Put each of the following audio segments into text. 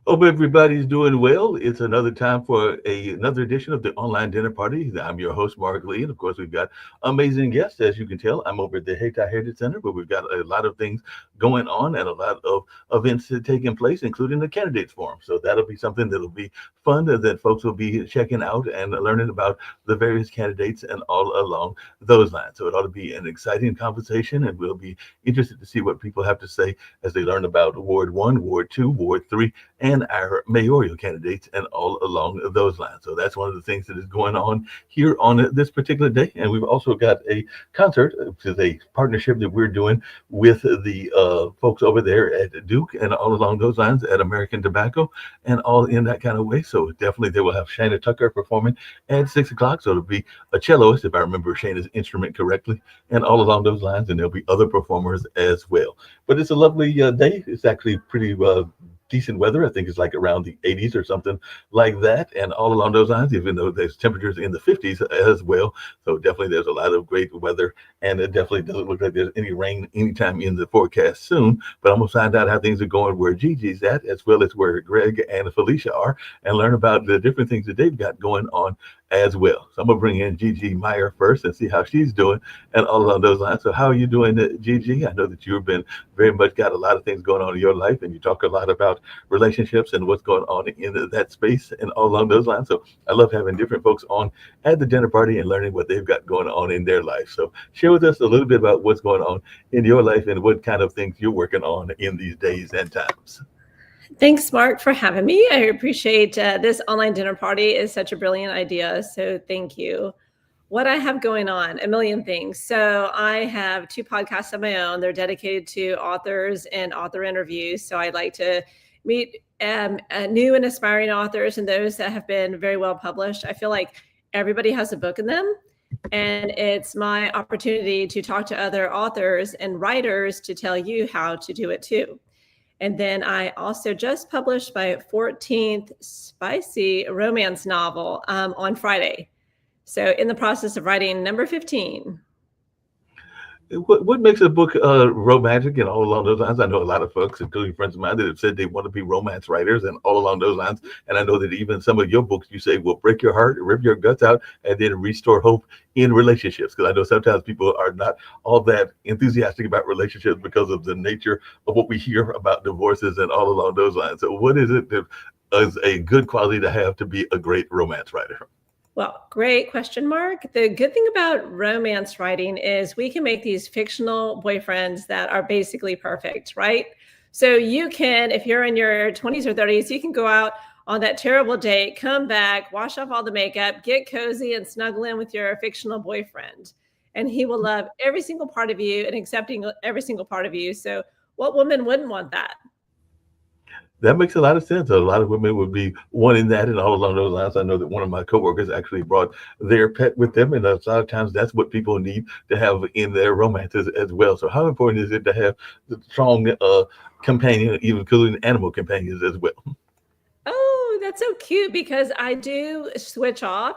Hope everybody's doing well. It's another time for another edition of the Online Dinner Party. I'm your host, Mark Lee. And of course, we've got amazing guests. As you can tell, I'm over at the Hayti Heritage Center, where we've got a lot of things going on and a lot of events taking place, including the Candidates Forum. So that'll be something that'll be fun that folks will be checking out and learning about the various candidates and all along those lines. So it ought to be an exciting conversation, and we'll be interested to see what people have to say as they learn about Ward 1, Ward 2, Ward 3, and our mayoral candidates and all along those lines. So that's one of the things that is going on here on this particular day. And we've also got a concert, which is a partnership that we're doing with the folks over there at Duke and all along those lines at American Tobacco and all in that kind of way. So definitely they will have Shana Tucker performing at 6 o'clock. So it'll be a celloist, if I remember Shana's instrument correctly, and all along those lines. And there'll be other performers as well. But it's a lovely day. It's actually pretty decent weather. I think it's like around the 80s or something like that, and all along those lines, even though there's temperatures in the 50s as well. So definitely there's a lot of great weather, and it definitely doesn't look like there's any rain anytime in the forecast soon. But I'm going to find out how things are going where Gigi's at, as well as where Greg and Felicia are, and learn about the different things that they've got going on as well. So I'm going to bring in Gigi Meyer first and see how she's doing and all along those lines. So how are you doing, Gigi? I know that you've been very much got a lot of things going on in your life, and you talk a lot about relationships and what's going on in that space and all along those lines. So I love having different folks on at the dinner party and learning what they've got going on in their life. So share with us a little bit about what's going on in your life and what kind of things you're working on in these days and times. Thanks, Mark, for having me. I appreciate this online dinner party is such a brilliant idea. So thank you. What I have going on, a million things. So I have two podcasts of my own. They're dedicated to authors and author interviews. So I like to meet new and aspiring authors and those that have been very well published. I feel like everybody has a book in them. And it's my opportunity to talk to other authors and writers to tell you how to do it too. And then I also just published my 14th spicy romance novel on Friday. So in the process of writing number 15. What makes a book romantic and all along those lines? I know a lot of folks, including friends of mine, that have said they want to be romance writers and all along those lines. And I know that even some of your books, you say, will break your heart, rip your guts out, and then restore hope in relationships. Because I know sometimes people are not all that enthusiastic about relationships because of the nature of what we hear about divorces and all along those lines. So what is it that is a good quality to have to be a great romance writer? Well, great question, Mark. The good thing about romance writing is we can make these fictional boyfriends that are basically perfect, right? So you can, if you're in your 20s or 30s, you can go out on that terrible date, come back, wash off all the makeup, get cozy and snuggle in with your fictional boyfriend. And he will love every single part of you and accepting every single part of you. So what woman wouldn't want that? That makes a lot of sense. A lot of women would be wanting that, and all along those lines. I know that one of my coworkers actually brought their pet with them, and a lot of times that's what people need to have in their romances as well. So, how important is it to have the strong companion, even including animal companions as well? Oh, that's so cute because I do switch off.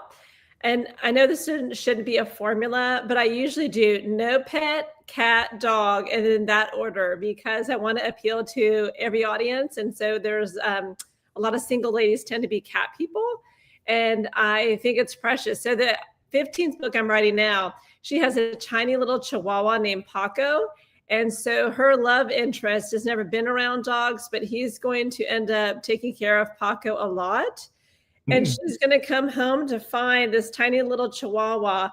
And I know this shouldn't be a formula, but I usually do no pet, cat, dog, and in that order because I want to appeal to every audience. And so there's a lot of single ladies tend to be cat people. And I think it's precious. So the 15th book I'm writing now, she has a tiny little chihuahua named Paco. And so her love interest has never been around dogs, but he's going to end up taking care of Paco a lot. And Mm. she's going to come home to find this tiny little chihuahua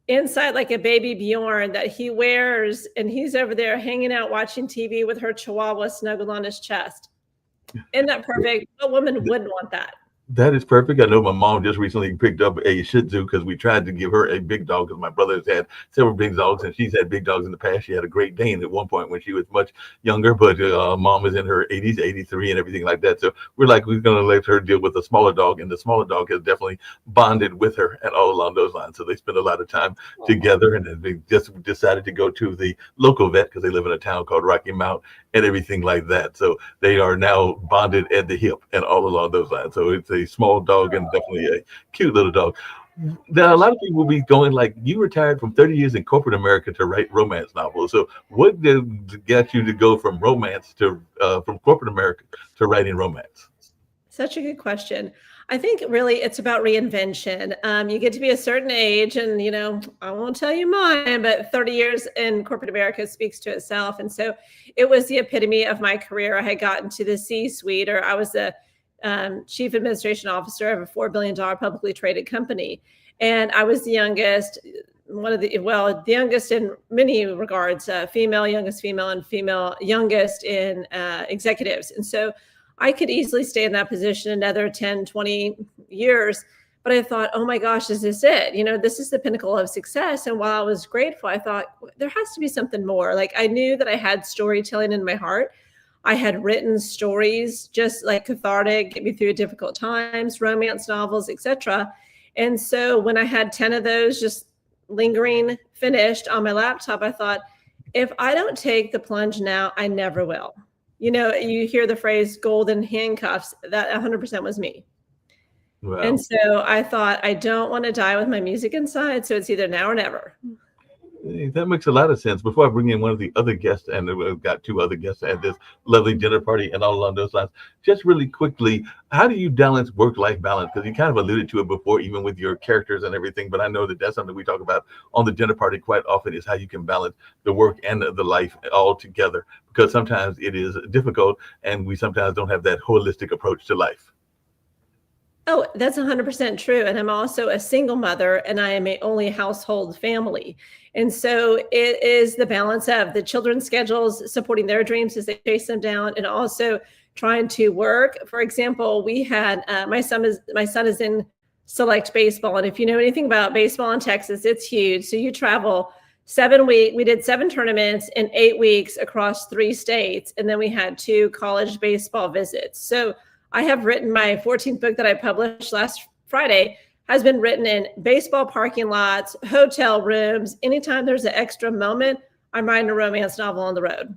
inside like a baby Bjorn that he wears. And he's over there hanging out watching TV with her chihuahua snuggled on his chest. Isn't that perfect? What woman wouldn't want that? That is perfect. I know my mom just recently picked up a Shih Tzu because we tried to give her a big dog because my brother has had several big dogs and she's had big dogs in the past. She had a Great Dane at one point when she was much younger, but mom is in her 80s, 83 and everything like that. So we're going to let her deal with a smaller dog, and the smaller dog has definitely bonded with her and all along those lines. So they spend a lot of time together, and then they just decided to go to the local vet because they live in a town called Rocky Mount and everything like that. So they are now bonded at the hip and all along those lines. So it's a small dog and definitely a cute little dog. Now, a lot of people will be going like, you retired from 30 years in corporate America to write romance novels. So what did get you to go from romance to from corporate America to writing romance? Such a good question. I think really it's about reinvention. You get to be a certain age, and I won't tell you mine, but 30 years in corporate America speaks to itself. And so it was the epitome of my career. I had gotten to the C-suite, or I was the chief administration officer of a $4 billion publicly traded company, and I was the youngest. The youngest in many regards, female, youngest female, and female youngest in executives. And so I could easily stay in that position another 10, 20 years. But I thought, oh my gosh, is this it? This is the pinnacle of success. And while I was grateful, I thought there has to be something more. Like, I knew that I had storytelling in my heart. I had written stories, just like cathartic, get me through difficult times, romance novels, etc. And so when I had 10 of those just lingering finished on my laptop, I thought, if I don't take the plunge now, I never will. You hear the phrase golden handcuffs. That 100% was me. Wow. And so I thought, I don't want to die with my music inside. So it's either now or never. That makes a lot of sense. Before I bring in one of the other guests, and we've got two other guests at this lovely dinner party and all along those lines, just really quickly, how do you balance work-life balance? Because you kind of alluded to it before, even with your characters and everything, but I know that that's something we talk about on the dinner party quite often, is how you can balance the work and the life all together, because sometimes it is difficult and we sometimes don't have that holistic approach to life. Oh, that's 100% true. And I'm also a single mother, and I am a only household family. And so it is the balance of the children's schedules, supporting their dreams as they chase them down, and also trying to work. For example, we had my son is in select baseball. And if you know anything about baseball in Texas, it's huge. So you travel 7 weeks. We did 7 tournaments in 8 weeks across 3 states. And then we had 2 college baseball visits. So I have written my 14th book that I published last Friday, has been written in baseball parking lots, hotel rooms. Anytime there's an extra moment, I'm writing a romance novel on the road.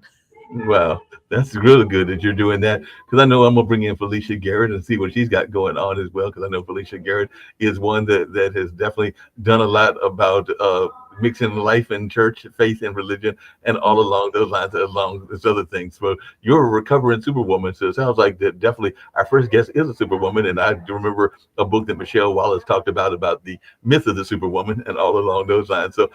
Wow, that's really good that you're doing that, because I know I'm gonna bring in Felicia Garrett and see what she's got going on as well, because I know Felicia Garrett is one that has definitely done a lot about mixing life and church, faith and religion, and all along those lines, along those other things. So you're a recovering superwoman. So it sounds like that definitely our first guest is a superwoman. And I do remember a book that Michelle Wallace talked about the myth of the superwoman and all along those lines. So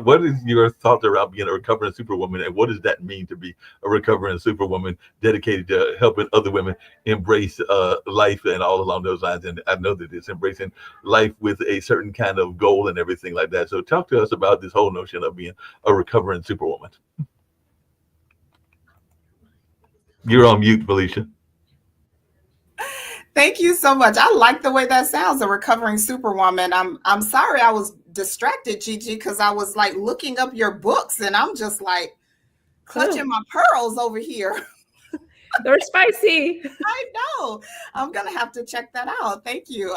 what is your thoughts around being a recovering superwoman, and what does that mean to be a recovering superwoman dedicated to helping other women embrace life and all along those lines? And I know that it's embracing life with a certain kind of goal and everything like that. So talk to us about this whole notion of being a recovering superwoman. You're on mute, Felicia. Thank you so much. I like the way that sounds, a recovering superwoman. I'm sorry I was distracted, Gigi, because I was like looking up your books, and I'm just like clutching my pearls over here. They're spicy. I know. I'm gonna have to check that out. Thank you.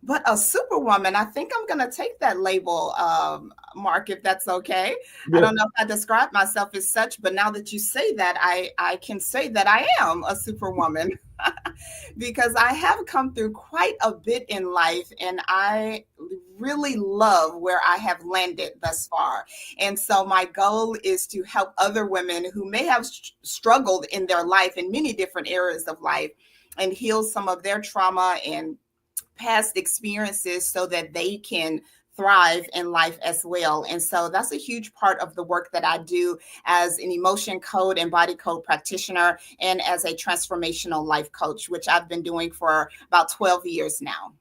But a superwoman, I think I'm going to take that label, Mark, if that's okay. Yeah. I don't know if I describe myself as such, but now that you say that, I can say that I am a superwoman because I have come through quite a bit in life, and I really love where I have landed thus far. And so my goal is to help other women who may have struggled in their life in many different areas of life and heal some of their trauma and past experiences so that they can thrive in life as well. And so that's a huge part of the work that I do as an emotion code and body code practitioner, and as a transformational life coach, which I've been doing for about 12 years now.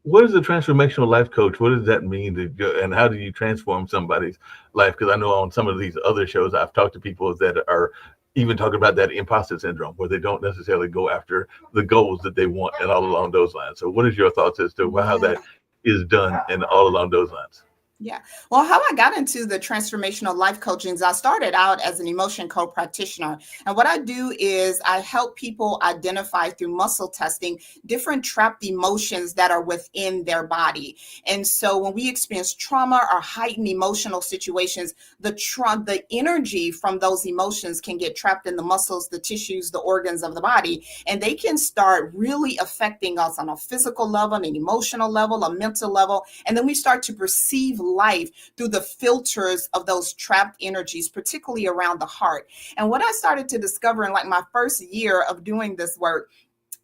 What is a transformational life coach? What does that mean? And how do you transform somebody's life? Because I know on some of these other shows, I've talked to people that are even talking about that imposter syndrome, where they don't necessarily go after the goals that they want and all along those lines. So what is your thoughts as to how that is done and all along those lines? Yeah. Well, how I got into the transformational life coaching is I started out as an emotion code practitioner. And what I do is I help people identify through muscle testing different trapped emotions that are within their body. And so when we experience trauma or heightened emotional situations, the energy from those emotions can get trapped in the muscles, the tissues, the organs of the body, and they can start really affecting us on a physical level, an emotional level, a mental level. And then we start to perceive life through the filters of those trapped energies, particularly around the heart. And what I started to discover in like my first year of doing this work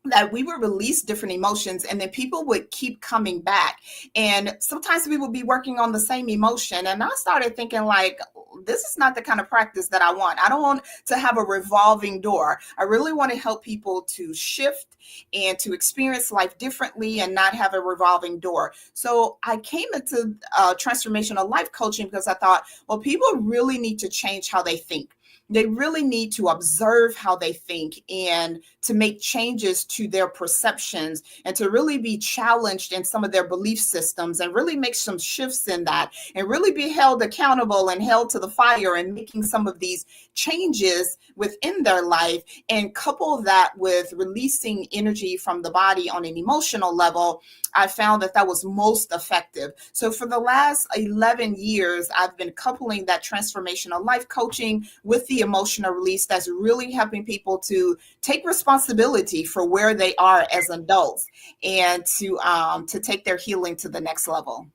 that we would release different emotions and then people would keep coming back. And sometimes we would be working on the same emotion. And I started thinking like, this is not the kind of practice that I want. I don't want to have a revolving door. I really want to help people to shift and to experience life differently and not have a revolving door. So I came into transformational life coaching because I thought, well, people really need to change how they think. They really need to observe how they think and to make changes to their perceptions and to really be challenged in some of their belief systems and really make some shifts in that and really be held accountable and held to the fire and making some of these changes within their life, and couple that with releasing energy from the body on an emotional level. I found that that was most effective. So for the last 11 years, I've been coupling that transformational life coaching with the emotional release that's really helping people to take responsibility for where they are as adults and to take their healing to the next level.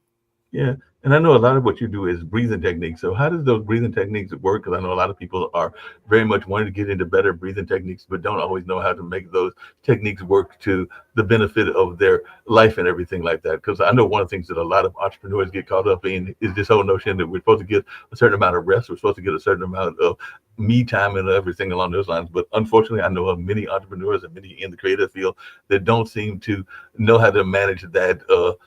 Yeah. And I know a lot of what you do is breathing techniques. So how does those breathing techniques work? Because I know a lot of people are very much wanting to get into better breathing techniques, but don't always know how to make those techniques work to the benefit of their life and everything like that. Because I know one of the things that a lot of entrepreneurs get caught up in is this whole notion that we're supposed to get a certain amount of rest. We're supposed to get a certain amount of me time and everything along those lines. But unfortunately, I know of many entrepreneurs and many in the creative field that don't seem to know how to manage that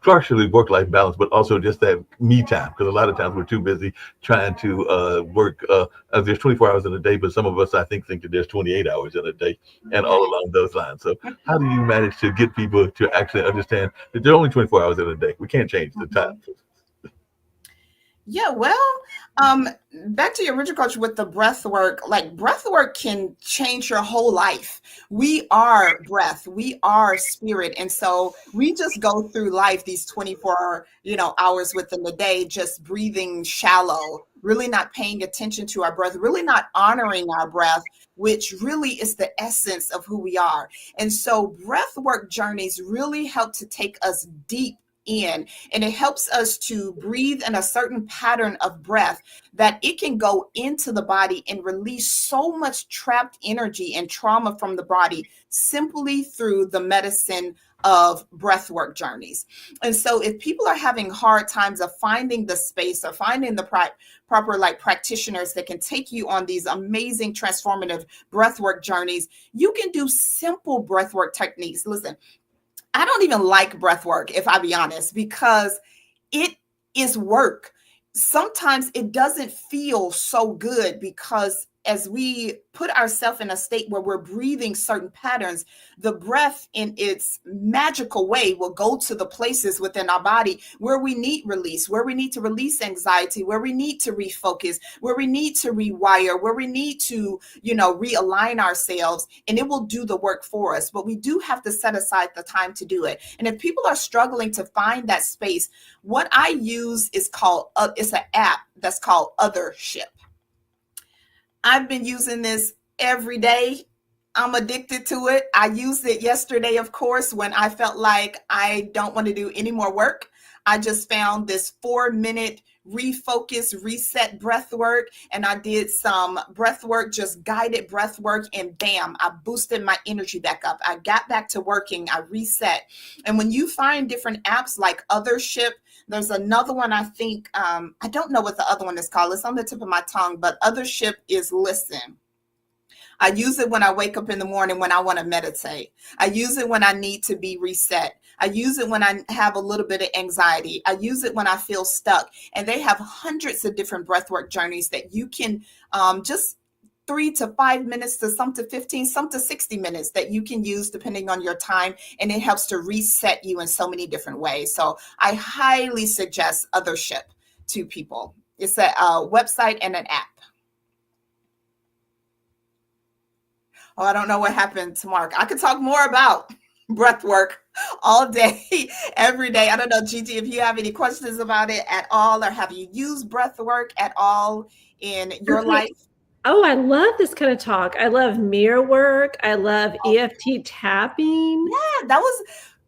partially work-life balance, but also just that me time. Because a lot of times we're too busy trying to work. There's 24 hours in a day, but some of us, I think that there's 28 hours in a day, and all along those lines. So, how do you manage to get people to actually understand that there are only 24 hours in a day? We can't change the time. Yeah, well, back to your original question with the breath work, like breath work can change your whole life. We are breath, we are spirit. And so we just go through life these 24, hours within the day, just breathing shallow, really not paying attention to our breath, really not honoring our breath, which really is the essence of who we are. And so breath work journeys really help to take us deep in, and it helps us to breathe in a certain pattern of breath that it can go into the body and release so much trapped energy and trauma from the body simply through the medicine of breath work journeys. And so if people are having hard times of finding the space or finding the proper practitioners that can take you on these amazing transformative breath work journeys, you can do simple breath work techniques. Listen, I don't even like breath work, if I be honest, because it is work. Sometimes it doesn't feel so good because as we put ourselves in a state where we're breathing certain patterns, the breath in its magical way will go to the places within our body where we need release, where we need to release anxiety, where we need to refocus, where we need to rewire, where we need to, realign ourselves, and it will do the work for us. But we do have to set aside the time to do it. And if people are struggling to find that space, what I use is it's an app that's called Othership. I've been using this every day. I'm addicted to it. I used it yesterday, of course, when I felt like I don't want to do any more work. I just found this 4-minute refocus, reset breath work, and I did some breath work, just guided breath work, and bam, I boosted my energy back up. I got back to working, I reset. And when you find different apps like Othership, there's another one, I think, I don't know what the other one is called. It's on the tip of my tongue, but Othership is Listen. I use it when I wake up in the morning when I want to meditate. I use it when I need to be reset. I use it when I have a little bit of anxiety. I use it when I feel stuck. And they have hundreds of different breathwork journeys that you can just 3 to 5 minutes to some to 15, some to 60 minutes that you can use depending on your time. And it helps to reset you in so many different ways. So I highly suggest Othership to people. It's a website and an app. Oh, I don't know what happened to Mark. I could talk more about breath work all day, every day. I don't know, Gigi, if you have any questions about it at all, or have you used breath work at all in your life? Oh, I love this kind of talk. I love mirror work. I love EFT tapping. Yeah, that was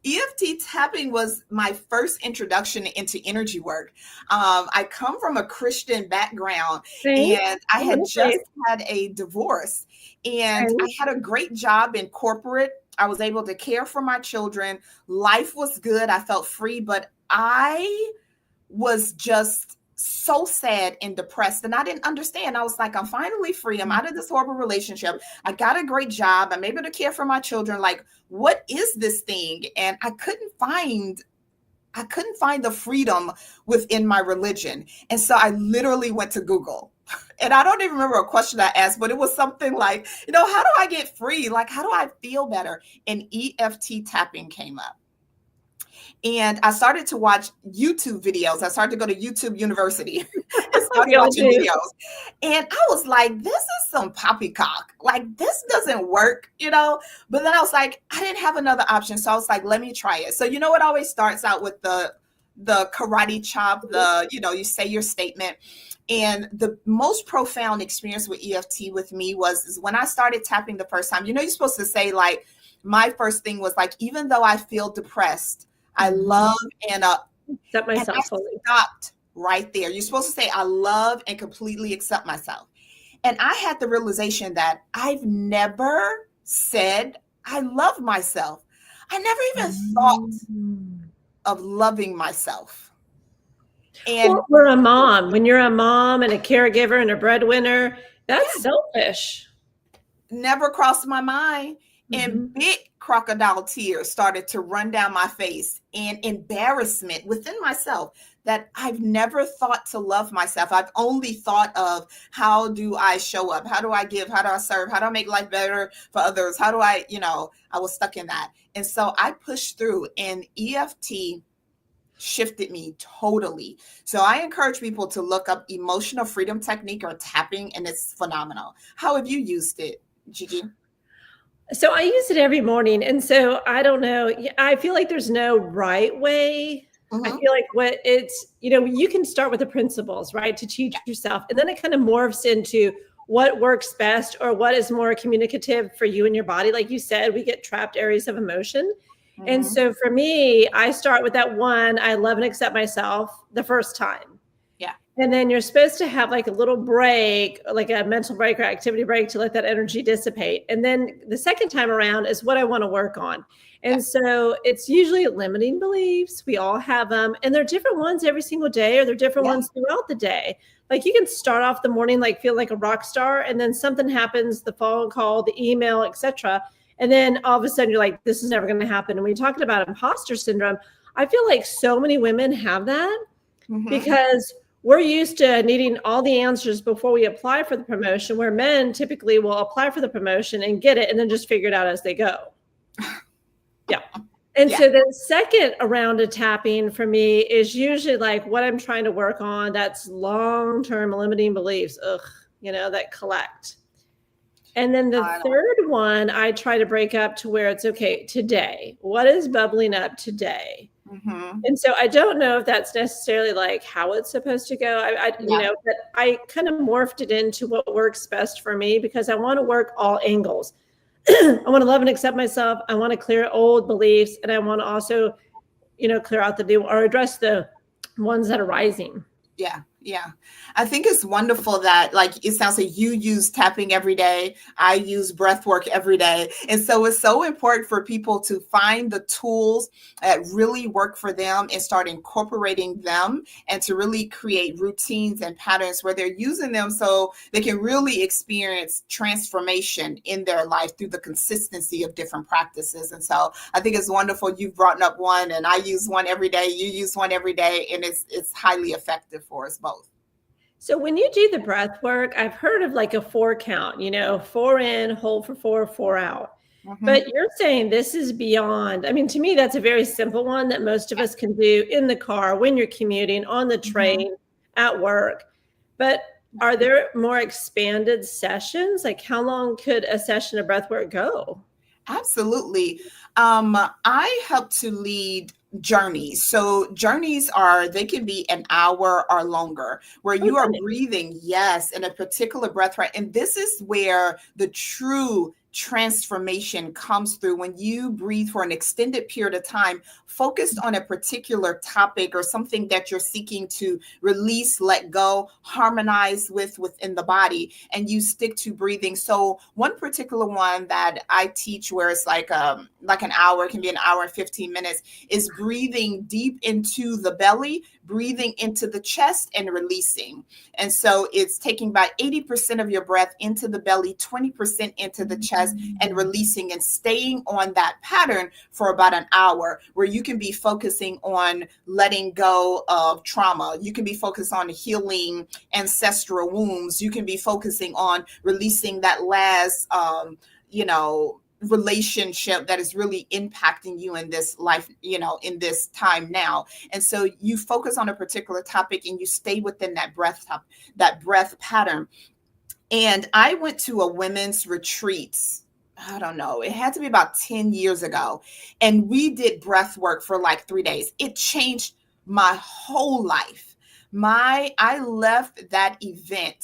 EFT tapping was my first introduction into energy work. I come from a Christian background, Same. and I had just had a divorce, and I had a great job in corporate. I was able to care for my children. Life was good. I felt free, but I was just so sad and depressed, and I didn't understand. I was like, I'm finally free. I'm out of this horrible relationship. I got a great job. I'm able to care for my children. Like, what is this thing? And I couldn't find the freedom within my religion. And so I literally went to Google. And I don't even remember a question I asked, but it was something like, how do I get free? Like, how do I feel better? And EFT tapping came up. And I started to watch YouTube videos. I started to go to YouTube University and started watching videos. And I was like, this is some poppycock. Like, this doesn't work, But then I was like, I didn't have another option. So I was like, let me try it. So it always starts out with the karate chop, you say your statement. And the most profound experience with EFT with me is when I started tapping the first time. You're supposed to say, like, my first thing was like, even though I feel depressed, I love and accept myself. And I stopped right there. You're supposed to say, I love and completely accept myself. And I had the realization that I've never said I love myself. I never even thought of loving myself. And we're a mom. When you're a mom and a caregiver and a breadwinner, that's selfish. Never crossed my mind. And big crocodile tears started to run down my face, and embarrassment within myself that I've never thought to love myself. I've only thought of, how do I show up? How do I give? How do I serve? How do I make life better for others? How do I, I was stuck in that. And so I pushed through, and EFT shifted me totally. So I encourage people to look up emotional freedom technique or tapping, and it's phenomenal. How have you used it, Gigi? So I use it every morning. And so I don't know. I feel like there's no right way. I feel like you can start with the principles, right? To teach yourself. And then it kind of morphs into what works best or what is more communicative for you and your body. Like you said, we get trapped areas of emotion. And so for me, I start with that one, I love and accept myself the first time. And then you're supposed to have like a little break, like a mental break or activity break, to let that energy dissipate. And then the second time around is what I want to work on. And so it's usually limiting beliefs. We all have them, and they're different ones every single day, or they're different ones throughout the day. Like, you can start off the morning like feel like a rock star, and then something happens, the phone call, the email, etc. And then all of a sudden you're like, this is never going to happen. And when you're talking about imposter syndrome, I feel like so many women have that because we're used to needing all the answers before we apply for the promotion, where men typically will apply for the promotion and get it and then just figure it out as they go. And so the second round of tapping for me is usually like what I'm trying to work on. That's long-term limiting beliefs, that collect. And then the third one, I try to break up to where it's okay today. What is bubbling up today? And so I don't know if that's necessarily like how it's supposed to go. But I kind of morphed it into what works best for me, because I want to work all angles. I want to love and accept myself. I want to clear old beliefs, and I want to also, clear out the new or address the ones that are rising. Yeah. I think it's wonderful that, like, it sounds like you use tapping every day. I use breath work every day. And so it's so important for people to find the tools that really work for them and start incorporating them, and to really create routines and patterns where they're using them so they can really experience transformation in their life through the consistency of different practices. And so I think it's wonderful you've brought up one, and I use one every day. You use one every day, and it's highly effective for us both. So when you do the breath work, I've heard of like a 4 count, 4 in, hold for 4, 4 out. But you're saying this is beyond. I mean, to me, that's a very simple one that most of us can do in the car, when you're commuting, on the train, at work. But are there more expanded sessions? Like, how long could a session of breath work go? Absolutely. I help to lead journeys. So journeys they can be an hour or longer, where you are breathing, in a particular breath, right? And this is where the true transformation comes through when you breathe for an extended period of time, focused on a particular topic or something that you're seeking to release, let go, harmonize with within the body, and you stick to breathing. So one particular one that I teach, where it's like an hour, it can be an hour and 15 minutes, is breathing deep into the belly, breathing into the chest, and releasing. And so it's taking about 80% of your breath into the belly, 20% into the chest, and releasing, and staying on that pattern for about an hour, where you can be focusing on letting go of trauma. You can be focused on healing ancestral wounds. You can be focusing on releasing that last, relationship that is really impacting you in this life, in this time now. And so you focus on a particular topic and you stay within that breath pattern. And I went to a women's retreat. I don't know, it had to be about 10 years ago. And we did breath work for like 3 days. It changed my whole life. I left that event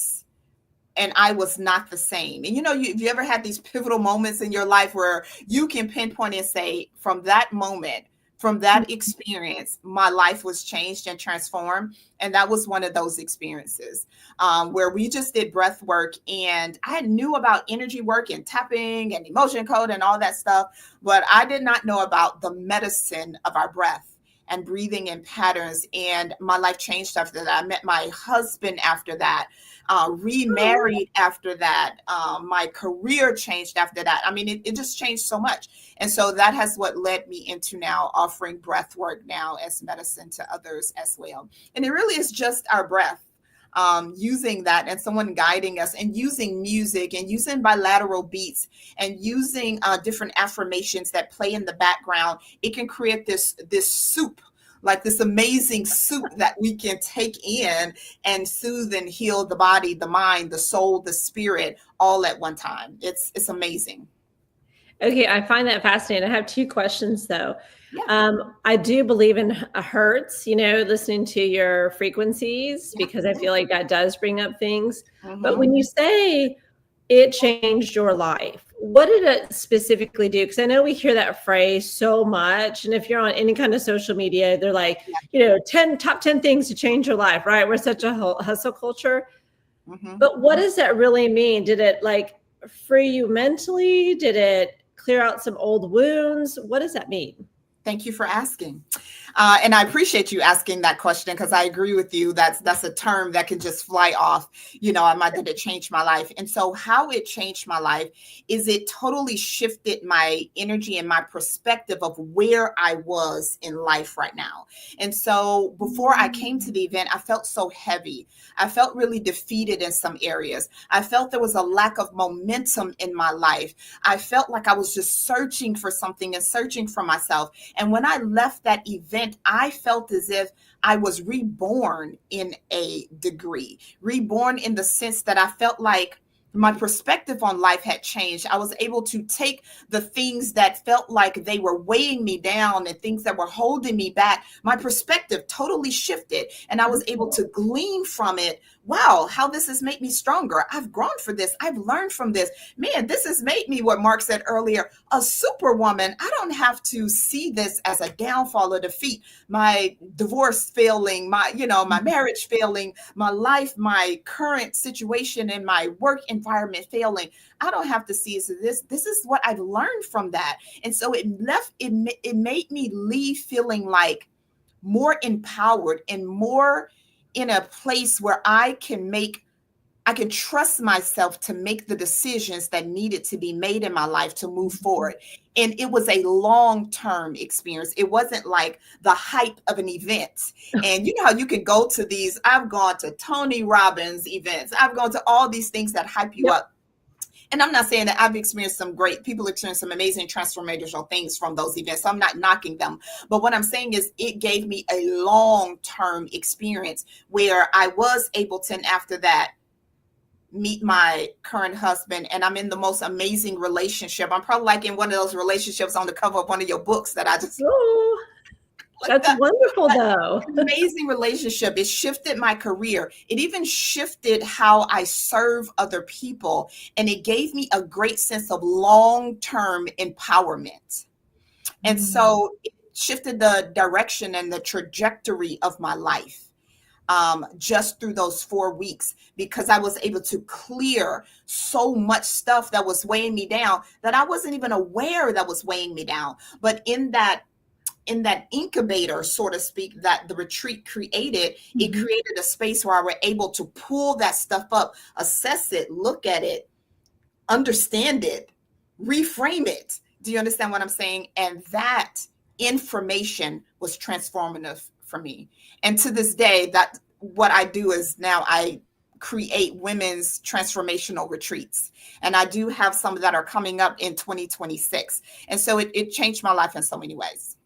and I was not the same. And you ever had these pivotal moments in your life where you can pinpoint and say, from that moment, from that experience, my life was changed and transformed. And that was one of those experiences where we just did breath work. And I knew about energy work and tapping and emotion code and all that stuff, but I did not know about the medicine of our breath and breathing and patterns. And my life changed after that. I met my husband after that, remarried after that. My career changed after that. I mean, it just changed so much. And so that has what led me into now offering breath work now as medicine to others as well. And it really is just our breath. Using that and someone guiding us, and using music and using bilateral beats and using different affirmations that play in the background, it can create this soup, like this amazing soup that we can take in and soothe and heal the body, the mind, the soul, the spirit, all at one time. It's amazing. Okay, I find that fascinating. I have 2 questions though. Yeah. I do believe in hertz, listening to your frequencies, because I feel like that does bring up things. But when you say it changed your life, what did it specifically do? Because I know we hear that phrase so much. And if you're on any kind of social media, they're like, top 10 things to change your life, right? We're such a hustle culture. But what does that really mean? Did it like free you mentally? Did it clear out some old wounds? What does that mean? Thank you for asking. And I appreciate you asking that question, because I agree with you. That's a term that can just fly off. Did it change my life? And so how it changed my life is it totally shifted my energy and my perspective of where I was in life right now. And so before I came to the event, I felt so heavy. I felt really defeated in some areas. I felt there was a lack of momentum in my life. I felt like I was just searching for something and searching for myself. And when I left that event, I felt as if I was reborn in a degree, reborn in the sense that I felt like my perspective on life had changed. I was able to take the things that felt like they were weighing me down and things that were holding me back. My perspective totally shifted, and I was able to glean from it. Wow, how this has made me stronger. I've grown for this. I've learned from this. Man, this has made me, what Mark said earlier, a superwoman. I don't have to see this as a downfall or defeat. My divorce failing, my marriage failing, my life, my current situation in my work environment failing. I don't have to see this. This is what I've learned from that. And so it made me leave feeling like more empowered and more in a place where I can trust myself to make the decisions that needed to be made in my life to move forward. And it was a long-term experience. It wasn't like the hype of an event. And you know how you can go to these, I've gone to Tony Robbins events. I've gone to all these things that hype you up. And I'm not saying that I've experienced people experience some amazing transformational things from those events. So I'm not knocking them. But what I'm saying is it gave me a long-term experience where I was able to, and after that, meet my current husband. And I'm in the most amazing relationship. I'm probably like in one of those relationships on the cover of one of your books that I just That's wonderful, though. Amazing relationship. It shifted my career. It even shifted how I serve other people. And it gave me a great sense of long-term empowerment. And so it shifted the direction and the trajectory of my life just through those 4 weeks, because I was able to clear so much stuff that was weighing me down that I wasn't even aware that was weighing me down. But in that incubator, so to speak, that the retreat created, it created a space where I were able to pull that stuff up, assess it, look at it, understand it, reframe it. Do you understand what I'm saying? And that information was transformative for me. And to this day, that what I do is now I create women's transformational retreats. And I do have some that are coming up in 2026. And so it changed my life in so many ways.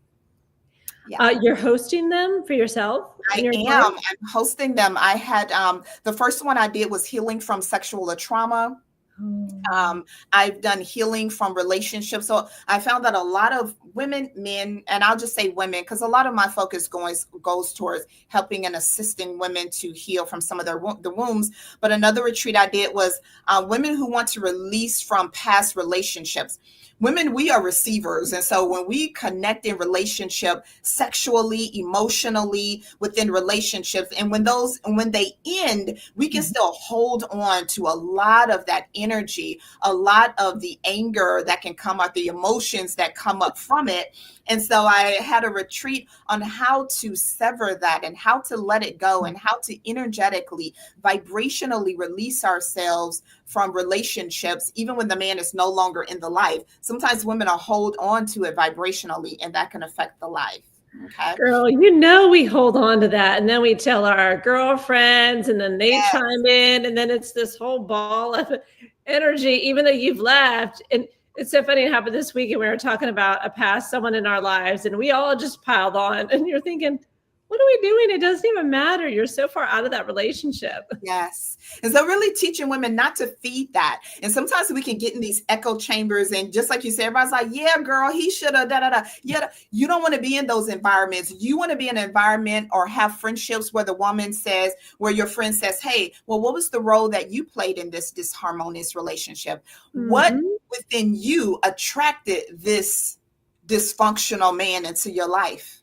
Yeah. You're hosting them for yourself? I am. I'm hosting them. I had the first one I did was healing from sexual trauma. I've done healing from relationships. So I found that a lot of women, men, and I'll just say women, because a lot of my focus goes towards helping and assisting women to heal from some of the wounds. But another retreat I did was women who want to release from past relationships. Women, we are receivers. And so when we connect in relationship, sexually, emotionally, within relationships, and when they end, we can still hold on to a lot of that energy, a lot of the anger that can come out, the emotions that come up from it. And so I had a retreat on how to sever that and how to let it go and how to energetically, vibrationally release ourselves from relationships, even when the man is no longer in the life. Sometimes women will hold on to it vibrationally, and that can affect the life. Okay. Girl, we hold on to that, and then we tell our girlfriends, and then they chime in, and then it's this whole ball of energy, even though you've left. And it's so funny. It happened this weekend. We were talking about someone in our lives, and we all just piled on. And you're thinking, what are we doing? It doesn't even matter. You're so far out of that relationship. Yes. And so really teaching women not to feed that. And sometimes we can get in these echo chambers, and just like you said, everybody's like, yeah, girl, he should have, Yeah, you don't want to be in those environments. You want to be in an environment or have friendships where where your friend says, hey, well, what was the role that you played in this disharmonious relationship? What within you attracted this dysfunctional man into your life?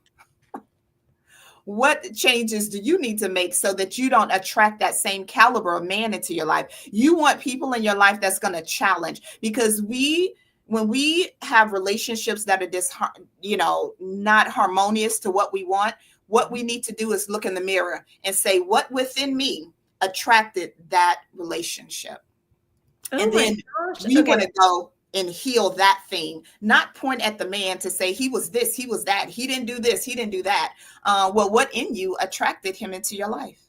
What changes do you need to make so that you don't attract that same caliber of man into your life? You want people in your life that's going to challenge, because when we have relationships that are not harmonious to what we want, what we need to do is look in the mirror and say, what within me attracted that relationship? And then we want to go and heal that thing, not point at the man to say he was this, he was that, he didn't do this, he didn't do that. Well, what in you attracted him into your life?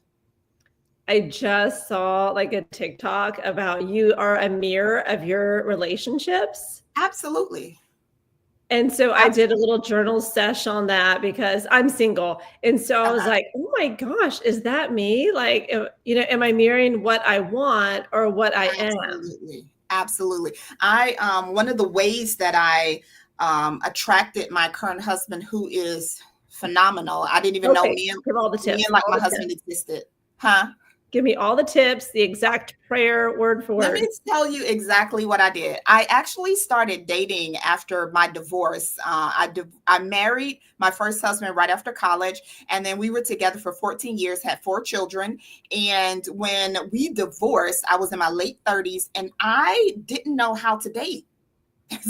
I just saw like a TikTok about you are a mirror of your relationships. Absolutely. And so I did a little journal sesh on that because I'm single. And so I was like, oh my gosh, is that me? Like, am I mirroring what I want or what I am? Absolutely. One of the ways that I attracted my current husband, who is phenomenal. I didn't even know me and like my husband existed. Huh? Give me all the tips, the exact prayer word for word. Let me tell you exactly what I did. I actually started dating after my divorce. I married my first husband right after college, and then we were together for 14 years, had 4 children. And when we divorced, I was in my late 30s, and I didn't know how to date.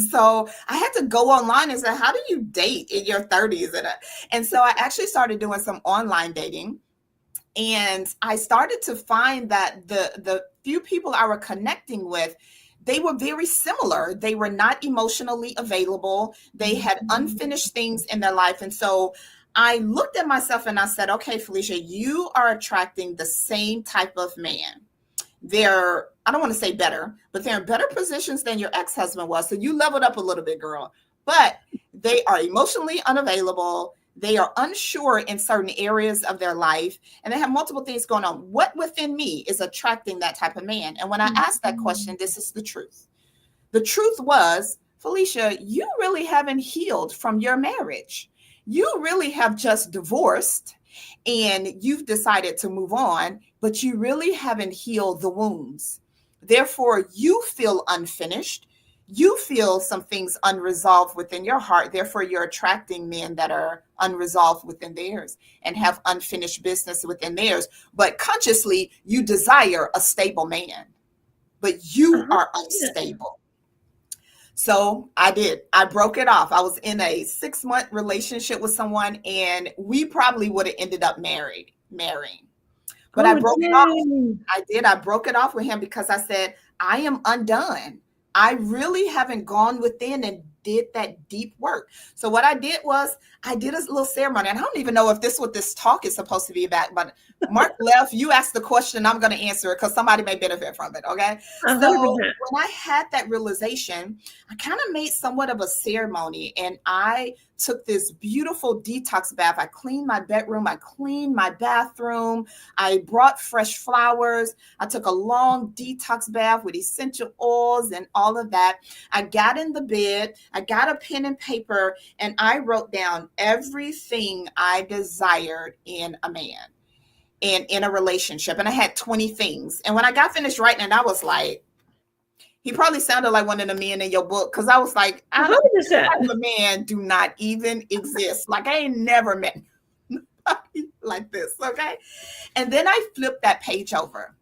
So I had to go online and say, how do you date in your 30s? And so I actually started doing some online dating. And I started to find that the few people I were connecting with, they were very similar. They were not emotionally available. They had unfinished things in their life. And so I looked at myself and I said, okay, Felicia, you are attracting the same type of man. I don't want to say better, but they're in better positions than your ex-husband was. So you leveled up a little bit, girl. But they are emotionally unavailable. They are unsure in certain areas of their life, and they have multiple things going on. What within me is attracting that type of man? And when I asked that question, this is the truth. The truth was, Felicia, you really haven't healed from your marriage. you really have just divorced and you've decided to move on, but you really haven't healed the wounds. Therefore, you feel unfinished. You feel some things unresolved within your heart. Therefore, you're attracting men that are unresolved within theirs and have unfinished business within theirs. But consciously, you desire a stable man, but you are unstable. So I did. I broke it off. I was in a 6-month relationship with someone, and we probably would have ended up marrying. But I broke it off. I did. I broke it off with him because I said, I am undone. I really haven't gone within and did that deep work. So what I did was I did a little ceremony. And I don't even know if this is what this talk is supposed to be about, but Mark left, you asked the question, I'm going to answer it because somebody may benefit from it. Okay. 100%. So when I had that realization, I kind of made somewhat of a ceremony, and I took this beautiful detox bath. I cleaned my bedroom. I cleaned my bathroom. I brought fresh flowers. I took a long detox bath with essential oils and all of that. I got in the bed. I got a pen and paper, and I wrote down everything I desired in a man and in a relationship. And I had 20 things. And when I got finished writing it, I was like, he probably sounded like one of the men in your book, because I was like, I don't know, the man do not even exist. Like, I ain't never met nobody like this, okay? And then I flipped that page over.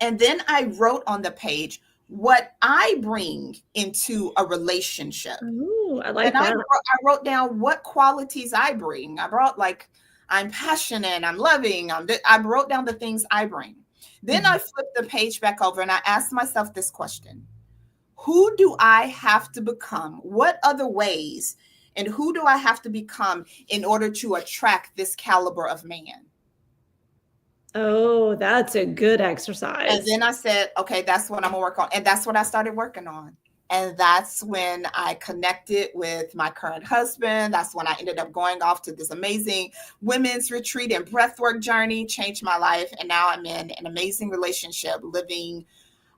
And then I wrote on the page what I bring into a relationship. Ooh, I like that. I wrote down what qualities I bring. I brought, like, I'm passionate, I'm loving. I wrote down the things I bring. Then I flipped the page back over and I asked myself this question: who do I have to become? What other ways and who do I have to become in order to attract this caliber of man? Oh, that's a good exercise. And then I said, okay, that's what I'm gonna work on. And that's what I started working on. And that's when I connected with my current husband. That's when I ended up going off to this amazing women's retreat and breathwork journey, changed my life. And now I'm in an amazing relationship, living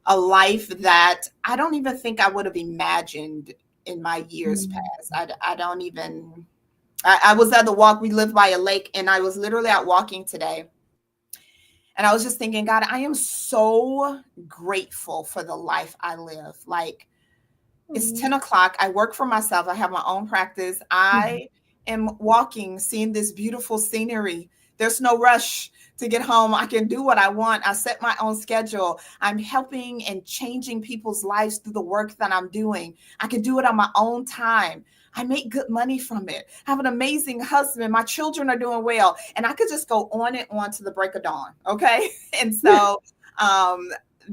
a life that I don't even think I would have imagined in my years past. I don't even, I was at the walk. We live by a lake, and I was literally out walking today. And I was just thinking, God, I am so grateful for the life I live. Like, it's 10 o'clock. I work for myself. I have my own practice. I am walking, seeing this beautiful scenery. There's no rush to get home. I can do what I want. I set my own schedule. I'm helping and changing people's lives through the work that I'm doing. I can do it on my own time. I make good money from it. I have an amazing husband. My children are doing well. And I could just go on and on to the break of dawn. Okay. And so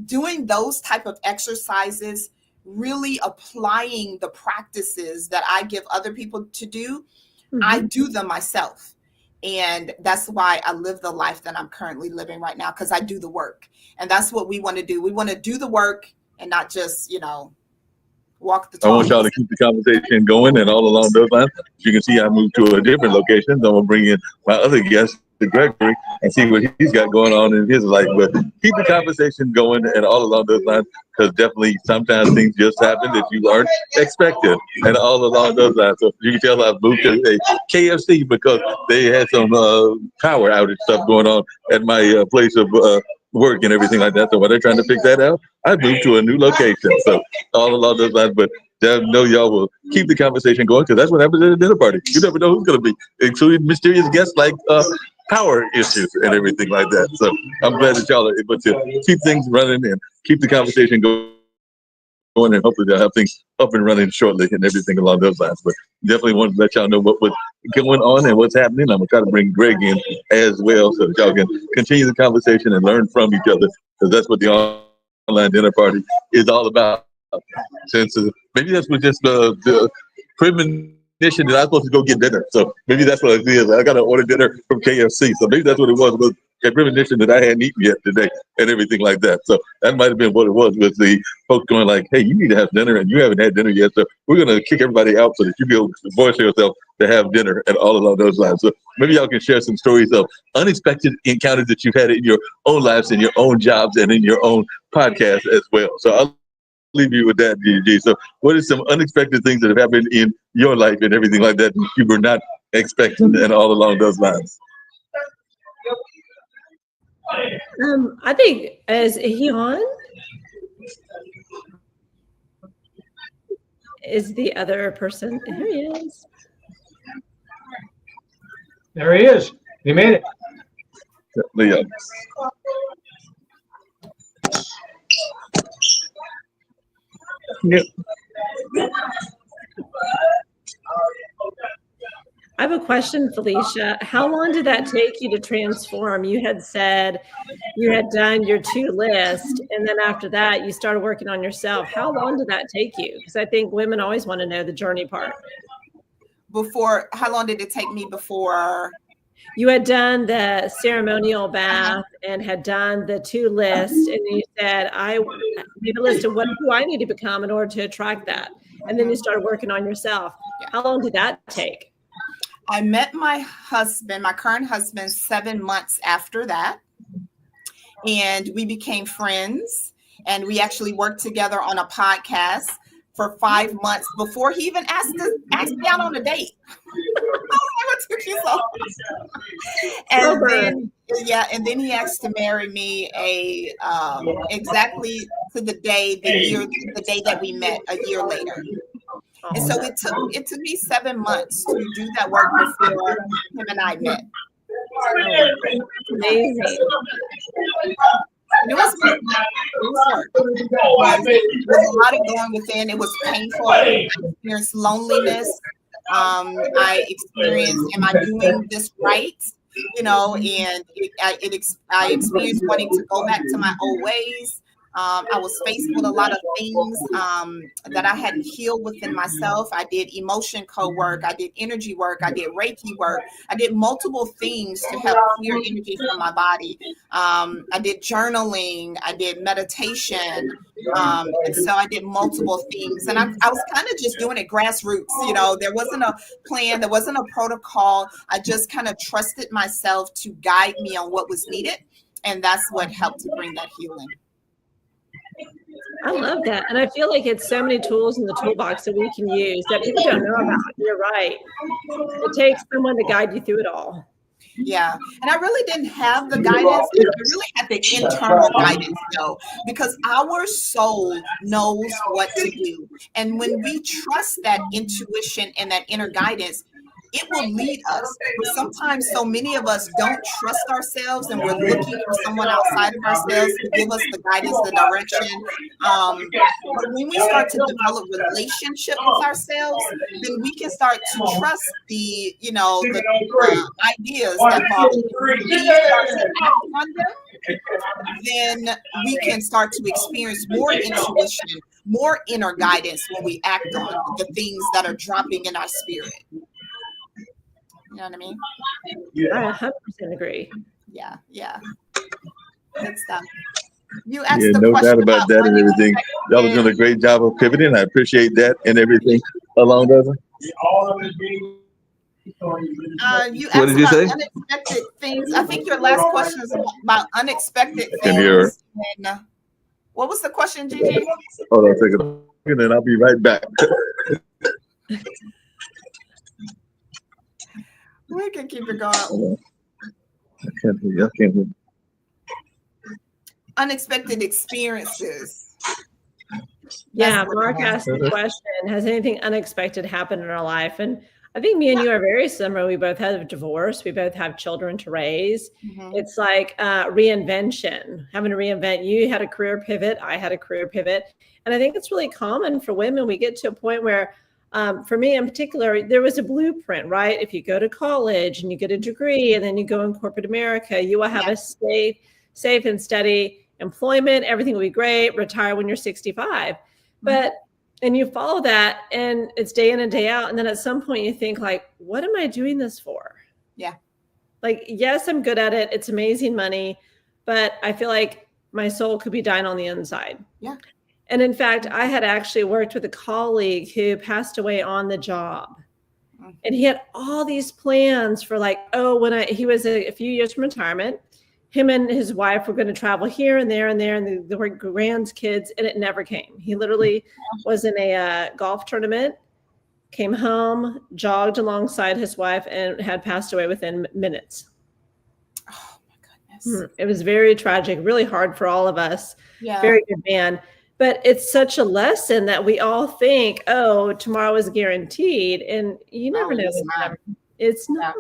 doing those type of exercises, really applying the practices that I give other people to do, I do them myself. And that's why I live the life that I'm currently living right now, because I do the work. And that's what we want to do. We want to do the work and not just, walk the talk. I want y'all to keep the conversation going, and all along those lines, as you can see, I moved to a different location. I'm going to bring in my other guest, Gregory, and see what he's got going on in his life. But keep the conversation going and all along those lines, because definitely sometimes things just happen that you aren't expected, and all along those lines. So you can tell I've moved to a KFC because they had some power outage stuff going on at my place of work and everything like that. So while they're trying to fix that out, I moved to a new location. So all along those lines, but I know y'all will keep the conversation going, because that's what happens at a dinner party. You never know who's going to be, including mysterious guests like power issues and everything like that. So I'm glad that y'all are able to keep things running and keep the conversation going, and hopefully they'll have things up and running shortly and everything along those lines. But definitely wanted to let y'all know what's going on and what's happening. I'm gonna try to bring Greg in as well, so that y'all can continue the conversation and learn from each other, because that's what the online dinner party is all about. Since maybe that's what just the premonition that I'm supposed to go get dinner. So maybe that's what it is. I got to order dinner from KFC. So maybe that's what it was a premonition that I hadn't eaten yet today and everything like that. So that might have been what it was, with the folks going like, hey, you need to have dinner and you haven't had dinner yet. So we're going to kick everybody out so that you be able to voice yourself to have dinner and all along those lines. So maybe y'all can share some stories of unexpected encounters that you've had in your own lives, in your own jobs, and in your own podcast as well. So I'll leave you with that, GG. So what are some unexpected things that have happened in your life and everything like that you were not expecting and all along those lines. I think, is he on? Is the other person? Here he is. There he is. He made it. Leo. Yep. I have a question, Felicia. How long did that take you to transform? You had said you had done your 2 list, and then after that, you started working on yourself. How long did that take you? Because I think women always want to know the journey part. Before, how long did it take me before? You had done the ceremonial bath and had done the 2 list, and you said, I made a list of who I need to become in order to attract that. And then you started working on yourself. Yeah. How long did that take? I met my husband, my current husband, 7 months after that. And we became friends. And we actually worked together on a podcast for 5 months before he even asked me out on a date. What took you so long? And then he asked to marry me exactly to the day that we met a year later. And so it took me 7 months to do that work before him and I met. Amazing. And it was work. It was a lot of going within. It was painful. I experienced loneliness. I experienced, am I doing this right? And I experienced wanting to go back to my old ways. I was faced with a lot of things that I hadn't healed within myself. I did emotion co-work. I did energy work. I did Reiki work. I did multiple things to help clear energy from my body. I did journaling. I did meditation. And so I did multiple things. And I was kind of just doing it grassroots. There wasn't a plan. There wasn't a protocol. I just kind of trusted myself to guide me on what was needed. And that's what helped to bring that healing. I love that. And I feel like it's so many tools in the toolbox that we can use that people don't know about. You're right. It takes someone to guide you through it all. Yeah. And I really didn't have the guidance. I really had the internal guidance, though, because our soul knows what to do. And when we trust that intuition and that inner guidance, it will lead us. But sometimes so many of us don't trust ourselves, and we're looking for someone outside of ourselves to give us the guidance, the direction. But when we start to develop relationship with ourselves, then we can start to trust the ideas that fall. When we start to act on them, then we can start to experience more intuition, more inner guidance when we act on the things that are dropping in our spirit. You know what I mean? I 100% agree. Yeah. Good stuff. You asked Yeah, the no question doubt about that and everything. Y'all was doing a great job of pivoting. I appreciate that and everything along those. You What asked did you about say? unexpected things. I think your last question is about unexpected I can hear her. things. And, what was the question, Gigi? Hold on a second. And then I'll be right back. We can keep it going. Hold on. I can't hear you. Unexpected experiences. Yeah, That's what Mark it was. asked the question, has anything unexpected happened in our life? And I think me and you are very similar. We both have a divorce. We both have children to raise. Mhm. It's like reinvention, having to reinvent. You had a career pivot. I had a career pivot. And I think it's really common for women. We get to a point where, for me in particular, there was a blueprint, right? If you go to college and you get a degree and then you go in corporate America, you will have a safe and steady employment. Everything will be great. Retire when you're 65. And you follow that and it's day in and day out. And then at some point you think like, what am I doing this for? Yeah. Like, yes, I'm good at it. It's amazing money, but I feel like my soul could be dying on the inside. Yeah. And in fact, I had actually worked with a colleague who passed away on the job. And he had all these plans for like, he was a few years from retirement, him and his wife were going to travel here and there and there, and there were grandkids, and it never came. He literally was in a golf tournament came home, jogged alongside his wife, and had passed away within minutes. Oh my goodness. It was very tragic, really hard for all of us. Yeah. Very good man. But it's such a lesson that we all think, oh, tomorrow is guaranteed. And you never know. It's not.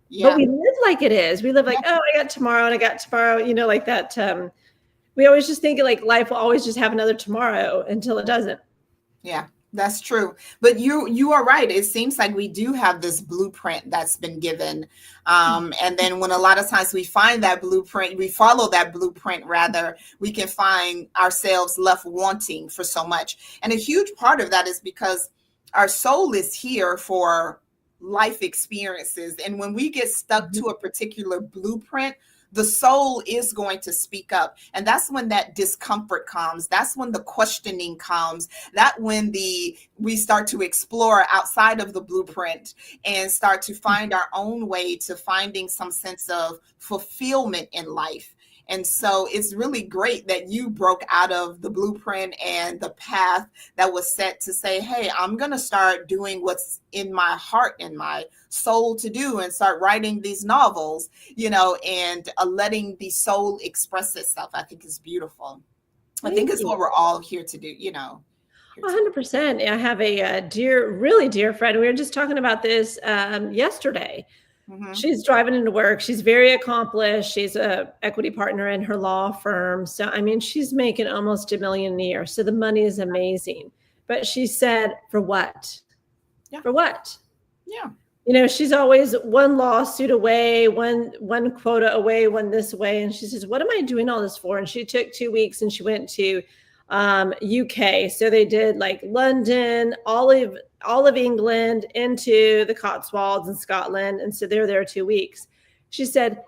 Yeah. But we live like it is. We live like, oh, I got tomorrow and I got tomorrow, like that. We always just think like life will always just have another tomorrow until it doesn't. Yeah, that's true. But you are right. It seems like we do have this blueprint that's been given. And then when a lot of times we find that blueprint, we follow that blueprint rather, we can find ourselves left wanting for so much. And a huge part of that is because our soul is here for life experiences. And when we get stuck to a particular blueprint, the soul is going to speak up. And that's when that discomfort comes. That's when the questioning comes. That's when we start to explore outside of the blueprint and start to find our own way to finding some sense of fulfillment in life. And so it's really great that you broke out of the blueprint and the path that was set to say, hey, I'm going to start doing what's in my heart and my soul to do and start writing these novels, and letting the soul express itself. I think is beautiful. I think it's what we're all here to do, 100%. I have a really dear friend. We were just talking about this yesterday. Mm-hmm. She's driving into work. She's very accomplished. She's a equity partner in her law firm. So, she's making almost $1 million a year. So the money is amazing. But she said, for what? Yeah. For what? Yeah. She's always one lawsuit away, one quota away, one this way. And she says, what am I doing all this for? And she took 2 weeks and she went to UK. So they did like London, all of England, into the Cotswolds and Scotland. And so they're there 2 weeks. She said,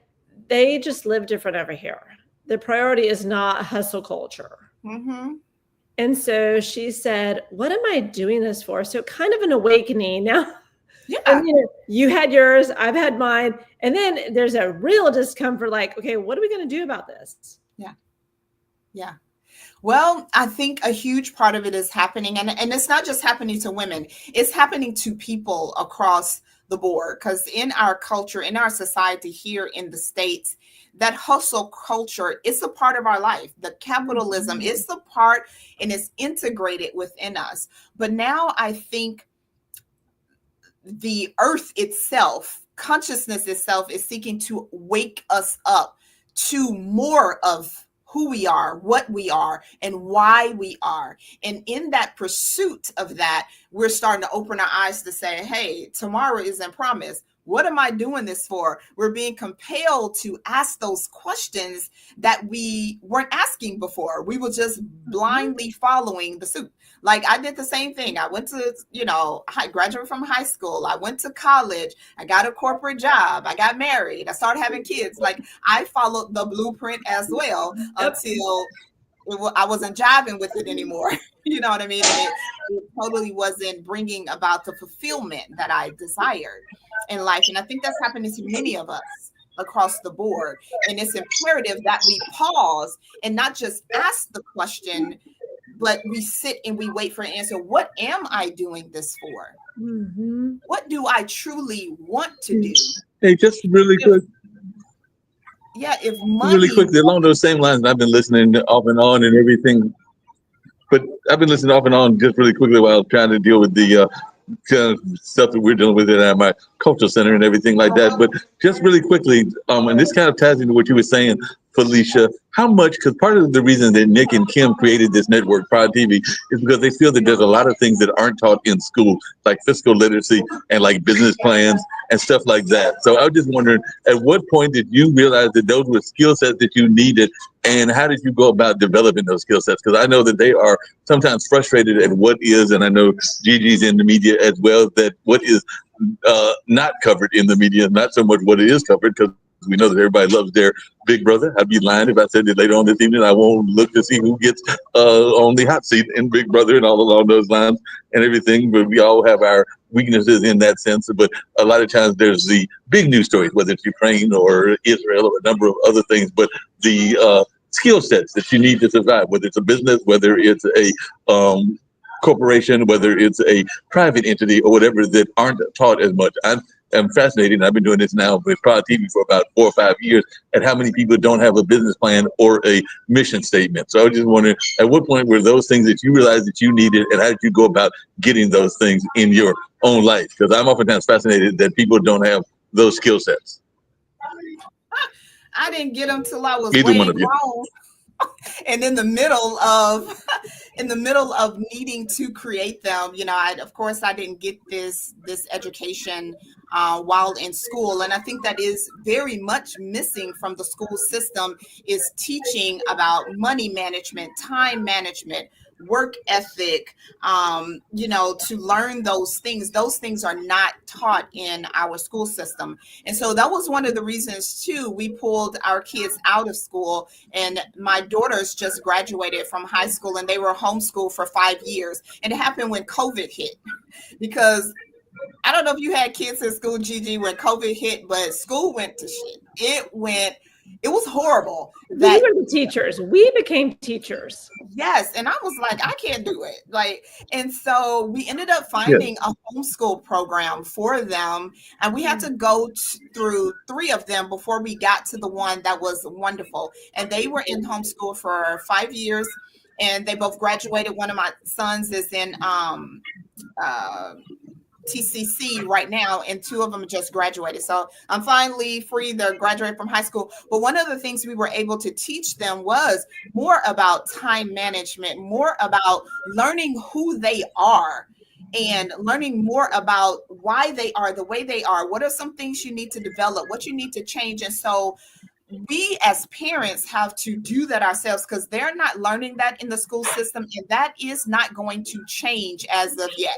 they just live different over here. The priority is not hustle culture. Mm-hmm. And so she said, what am I doing this for? So kind of an awakening now. Yeah. And, you had yours, I've had mine. And then there's a real discomfort like, okay, what are we going to do about this? Yeah. Yeah. Well, I think a huge part of it is happening, and it's not just happening to women, it's happening to people across the board, because in our culture, in our society here in the States, that hustle culture is a part of our life. The capitalism is the part, and it's integrated within us. But now I think the earth itself, consciousness itself, is seeking to wake us up to more of who we are, what we are, and why we are. And in that pursuit of that, we're starting to open our eyes to say, hey, tomorrow isn't promised. What am I doing this for? We're being compelled to ask those questions that we weren't asking before. We were just blindly following the suit. Like I did the same thing. I went to, I graduated from high school. I went to college. I got a corporate job. I got married. I started having kids. Like I followed the blueprint as well until I wasn't jiving with it anymore. You know what I mean? It totally wasn't bringing about the fulfillment that I desired in life. And I think that's happening to many of us across the board. And it's imperative that we pause and not just ask the question, but we sit and we wait for an answer. What am I doing this for? Mm-hmm. What do I truly want to do? Hey, just really quick. Yeah, if money. Really quickly, along those same lines, I've been listening off and on and everything. But I've been listening off and on just really quickly while trying to deal with the kind of stuff that we're dealing with at my cultural center and everything like that. But just really quickly, and this kind of ties into what you were saying, Felicia, how much, because part of the reason that Nick and Kim created this network, Pride TV, is because they feel that there's a lot of things that aren't taught in school, like fiscal literacy and like business plans and stuff like that. So I was just wondering, at what point did you realize that those were skill sets that you needed, and how did you go about developing those skill sets? Because I know that they are sometimes frustrated at what is, and I know Gigi's in the media as well, that what is not covered in the media, not so much what it is covered, because we know that everybody loves their big brother. I'd be lying if I said that later on this evening I won't look to see who gets on the hot seat in Big Brother and all along those lines and everything. But we all have our weaknesses in that sense. But a lot of times there's the big news stories, whether it's Ukraine or Israel or a number of other things. But the skill sets that you need to survive, whether it's a business, whether it's a corporation, whether it's a private entity or whatever, that aren't taught as much. I'm fascinated, and I've been doing this now with Prod TV for about 4 or 5 years, at how many people don't have a business plan or a mission statement. So I was just wondering, at what point were those things that you realized that you needed, and how did you go about getting those things in your own life? Because I'm oftentimes fascinated that people don't have those skill sets. I didn't get them till I was Either way one of you. grown. And in the middle of needing to create them, you know, of course I didn't get this education while in school, and I think that is very much missing from the school system, is teaching about money management, time management, work ethic, you know, to learn those things. Those things are not taught in our school system. And so that was one of the reasons too, we pulled our kids out of school. And my daughters just graduated from high school, and they were homeschooled for 5 years. And it happened when COVID hit, because I don't know if you had kids in school, Gigi, when COVID hit, but school went to shit. It was horrible. We were the teachers. We became teachers. Yes. And I was like, I can't do it. Like, and so we ended up finding a homeschool program for them. And we had to go through 3 of them before we got to the one that was wonderful. And they were in homeschool for 5 years, and they both graduated. One of my sons is in TCC right now, and 2 of them just graduated. So I'm finally free. They're graduating from high school. But one of the things we were able to teach them was more about time management, more about learning who they are, and learning more about why they are the way they are. What are some things you need to develop, what you need to change? And so we as parents have to do that ourselves, because they're not learning that in the school system, and that is not going to change as of yet.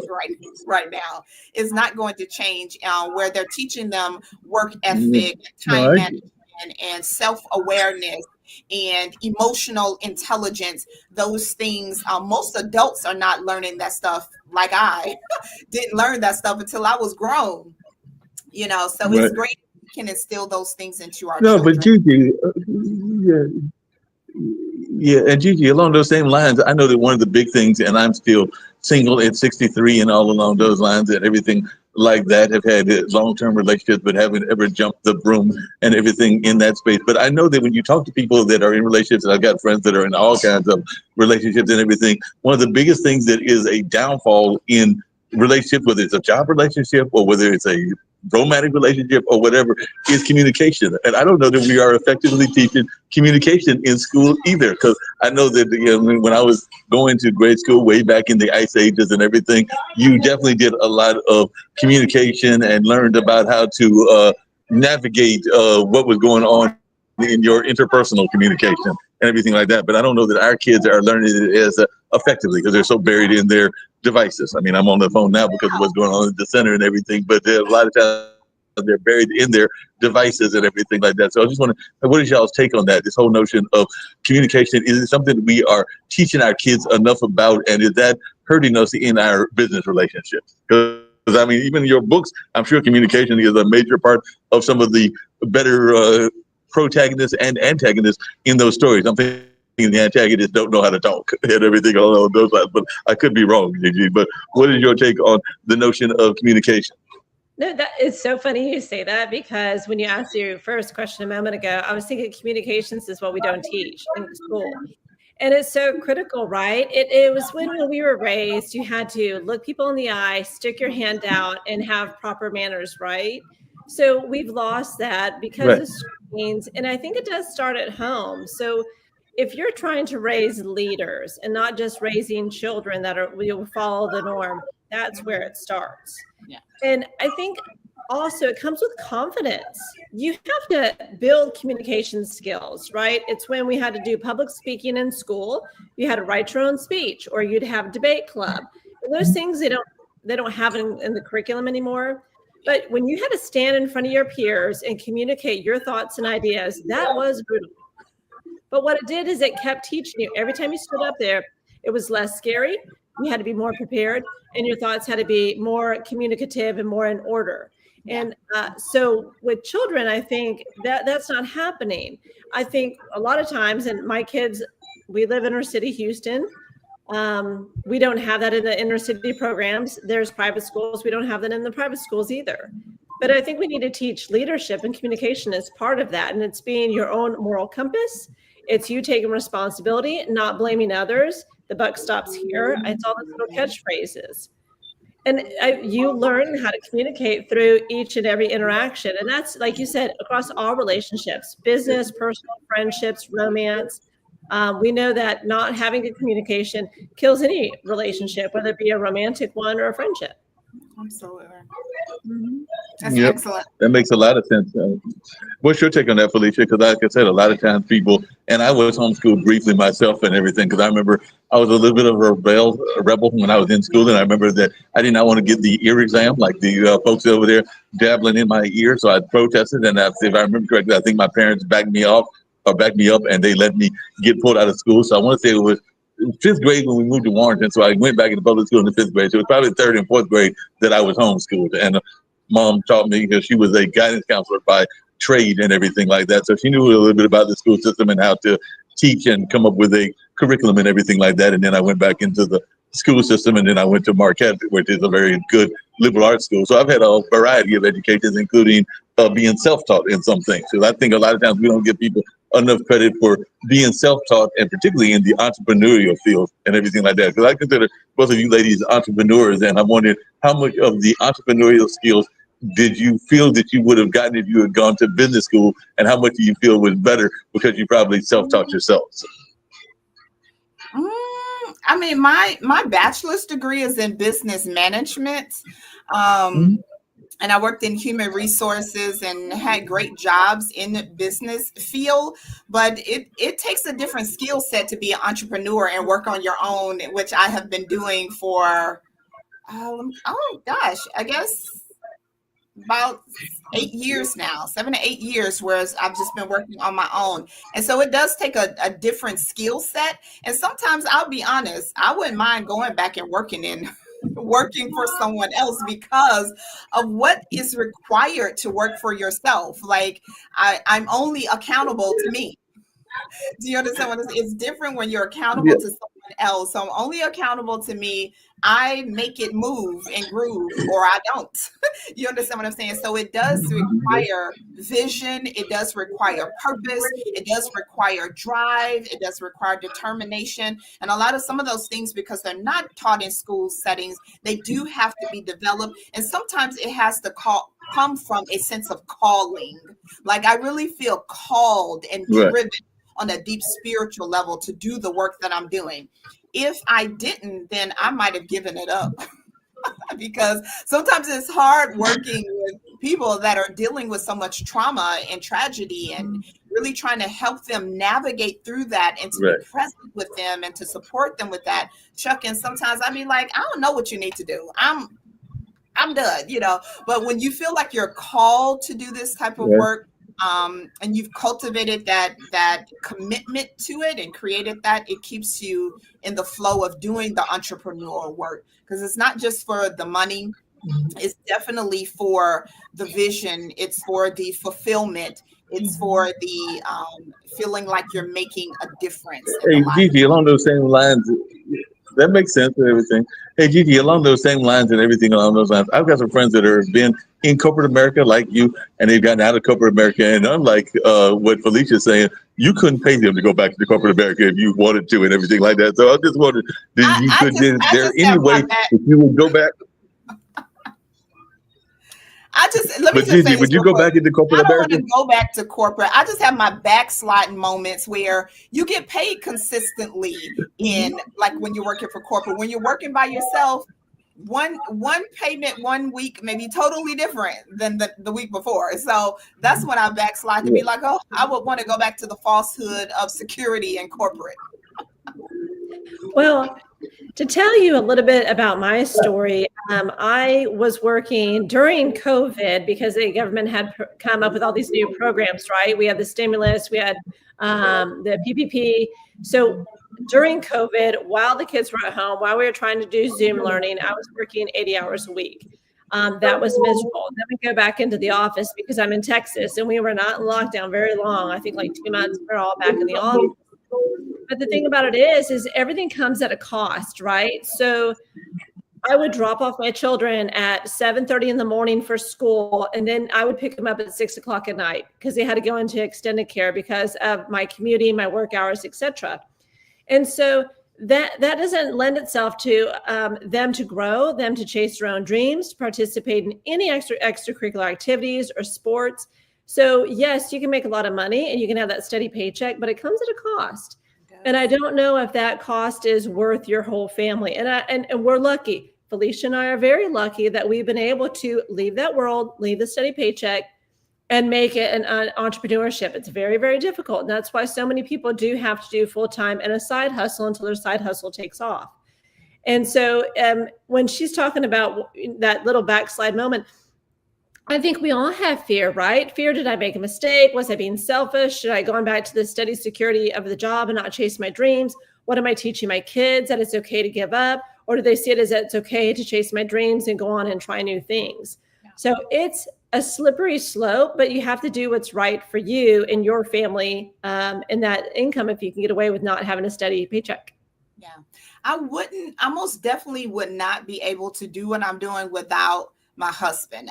Right now is not going to change, where they're teaching them work ethic, time management, and self-awareness and emotional intelligence. Those things, most adults are not learning that stuff. Like I didn't learn that stuff until I was grown, you know. So it's great can instill those things into our children. But Gigi, and Gigi, along those same lines, I know that one of the big things, and I'm still single at 63, and all along those lines and everything like that, have had long-term relationships, but haven't ever jumped the broom and everything in that space. But I know that when you talk to people that are in relationships, and I've got friends that are in all kinds of relationships and everything, one of the biggest things that is a downfall in relationship, whether it's a job relationship or whether it's a romantic relationship or whatever, is communication. And I don't know that we are effectively teaching communication in school either, because I know that, you know, when I was going to grade school way back in the ice ages and everything, you definitely did a lot of communication and learned about how to navigate what was going on in your interpersonal communication and everything like that. But I don't know that our kids are learning it as effectively, because they're so buried in their devices. I mean, I'm on the phone now because of what's going on at the center and everything, but a lot of times they're buried in their devices and everything like that. So I just want to, what is y'all's take on that? This whole notion of communication, is it something that we are teaching our kids enough about, and is that hurting us in our business relationships? Because I mean, even in your books, I'm sure communication is a major part of some of the better protagonists and antagonists in those stories. I'm thinking the antagonists don't know how to talk and everything along those lines, but I could be wrong, Gigi. But what is your take on the notion of communication? No, that is so funny you say that, because when you asked your first question a moment ago, I was thinking communications is what we don't teach in school. And it's so critical, right? It was when we were raised, you had to look people in the eye, stick your hand out, and have proper manners, right? So we've lost that because of screens. And I think it does start at home. So if you're trying to raise leaders and not just raising children that will follow the norm, that's where it starts. Yeah. And I think also it comes with confidence. You have to build communication skills, right? It's when we had to do public speaking in school, you had to write your own speech, or you'd have debate club. And those things they don't have in the curriculum anymore. But when you had to stand in front of your peers and communicate your thoughts and ideas, that was brutal. But what it did is it kept teaching you. Every time you stood up there, it was less scary. You had to be more prepared, and your thoughts had to be more communicative and more in order. And so with children, I think that's not happening. I think a lot of times, and my kids, we live in our city, Houston. We don't have that in the inner city programs. There's private schools. We don't have that in the private schools either. But I think we need to teach leadership and communication as part of that. And it's being your own moral compass. It's you taking responsibility, not blaming others. The buck stops here. It's all those little catchphrases. And you learn how to communicate through each and every interaction. And that's, like you said, across all relationships, business, personal, friendships, romance. We know that not having good communication kills any relationship, whether it be a romantic one or a friendship. Absolutely. That's Yep. excellent. That makes a lot of sense. What's your take on that, Felicia? Because like I said, a lot of times people, and I was homeschooled briefly myself and everything, because I remember I was a little bit of a rebel when I was in school, and I remember that I did not want to get the ear exam like the folks over there dabbling in my ear, so I protested, and if I remember correctly, I think my parents backed me up, and they let me get pulled out of school. So I want to say it was fifth grade when we moved to Warrenton, so I went back into public school in the fifth grade. So it was probably third and fourth grade that I was homeschooled, and mom taught me because she was a guidance counselor by trade and everything like that. So she knew a little bit about the school system and how to teach and come up with a curriculum and everything like that. And then I went back into the school system, and then I went to Marquette, which is a very good liberal arts school. So I've had a variety of educations, including being self-taught in some things. So I think a lot of times we don't give people enough credit for being self-taught, and particularly in the entrepreneurial field and everything like that. Because I consider both of you ladies entrepreneurs, and I'm wondering how much of the entrepreneurial skills did you feel that you would have gotten if you had gone to business school, and how much do you feel was better because you probably self-taught yourselves? I mean, my bachelor's degree is in business management. And I worked in human resources and had great jobs in the business field, but it takes a different skill set to be an entrepreneur and work on your own, which I have been doing for, I guess about 8 years now, 7 to 8 years, whereas I've just been working on my own. And so it does take a different skill set. And sometimes I'll be honest, I wouldn't mind going back and working for someone else because of what is required to work for yourself. Like I'm only accountable to me. Do you understand what it's different when you're accountable to someone else? So I'm only accountable to me. I make it move and groove, or I don't. You understand what I'm saying? So it does require vision. It does require purpose. It does require drive. It does require determination. And some of those things, because they're not taught in school settings, they do have to be developed. And sometimes it has to come from a sense of calling. Like I really feel called and driven on a deep spiritual level to do the work that I'm doing. If I didn't, then I might have given it up because sometimes it's hard working with people that are dealing with so much trauma and tragedy and really trying to help them navigate through that and to be present with them and to support them with that. Chuck, and sometimes I'd be like, I don't know what you need to do. I'm done, but when you feel like you're called to do this type of work, and you've cultivated that commitment to it and created that, it keeps you in the flow of doing the entrepreneurial work, because it's not just for the money. It's definitely for the vision. It's for the fulfillment. It's for the feeling like you're making a difference. Hey, Gigi, along those same lines, that makes sense and everything. Hey, Gigi, along those same lines and everything along those lines, I've got some friends that have been in corporate America like you, and they've gotten out of corporate America. And unlike what Felicia's saying, you couldn't pay them to go back to corporate America if you wanted to and everything like that. So I just wondered, is there any way that you would go back? Gigi, would you go back into corporate America? I don't want to go back to corporate. I just have my backsliding moments where you get paid consistently in, like when you're working for corporate. When you're working by yourself, one payment 1 week may be totally different than the week before. So that's when I backslide to be like, oh, I would want to go back to the falsehood of security and corporate. Well, to tell you a little bit about my story, I was working during COVID because the government had come up with all these new programs, right? We had the stimulus, we had the PPP. So during COVID, while the kids were at home, while we were trying to do Zoom learning, I was working 80 hours a week. That was miserable. Then we go back into the office because I'm in Texas and we were not in lockdown very long. I think like 2 months, we're all back in the office. But the thing about it is everything comes at a cost, right? So I would drop off my children at 7:30 in the morning for school, and then I would pick them up at 6 o'clock at night because they had to go into extended care because of my commuting, my work hours, etc. And so that doesn't lend itself to them to grow, them to chase their own dreams, participate in any extracurricular activities or sports. So yes, you can make a lot of money and you can have that steady paycheck, but it comes at a cost. And I don't know if that cost is worth your whole family. And we're lucky. Felicia and I are very lucky that we've been able to leave that world, leave the steady paycheck, and make it an entrepreneurship. It's very, very difficult. And that's why so many people do have to do full-time and a side hustle until their side hustle takes off. And so when she's talking about that little backslide moment, I think we all have fear, right? Fear, did I make a mistake? Was I being selfish? Should I go back to the steady security of the job and not chase my dreams? What am I teaching my kids, that it's okay to give up? Or do they see it as it's okay to chase my dreams and go on and try new things? Yeah. So it's a slippery slope, but you have to do what's right for you and your family and that income if you can get away with not having a steady paycheck. Yeah, I most definitely would not be able to do what I'm doing without my husband.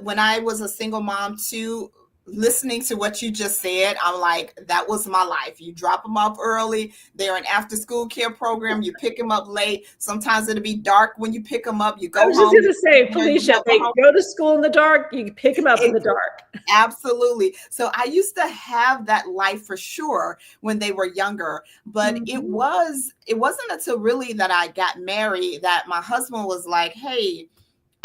When I was a single mom too, listening to what you just said, I'm like, that was my life. You drop them off early. They're an after school care program. You pick them up late. Sometimes it'll be dark when you pick them up. You go home. I was just going to say, Felicia, they go to school in the dark. You pick them up in the dark. Absolutely. So I used to have that life for sure when they were younger, but it wasn't until really that I got married that my husband was like, hey,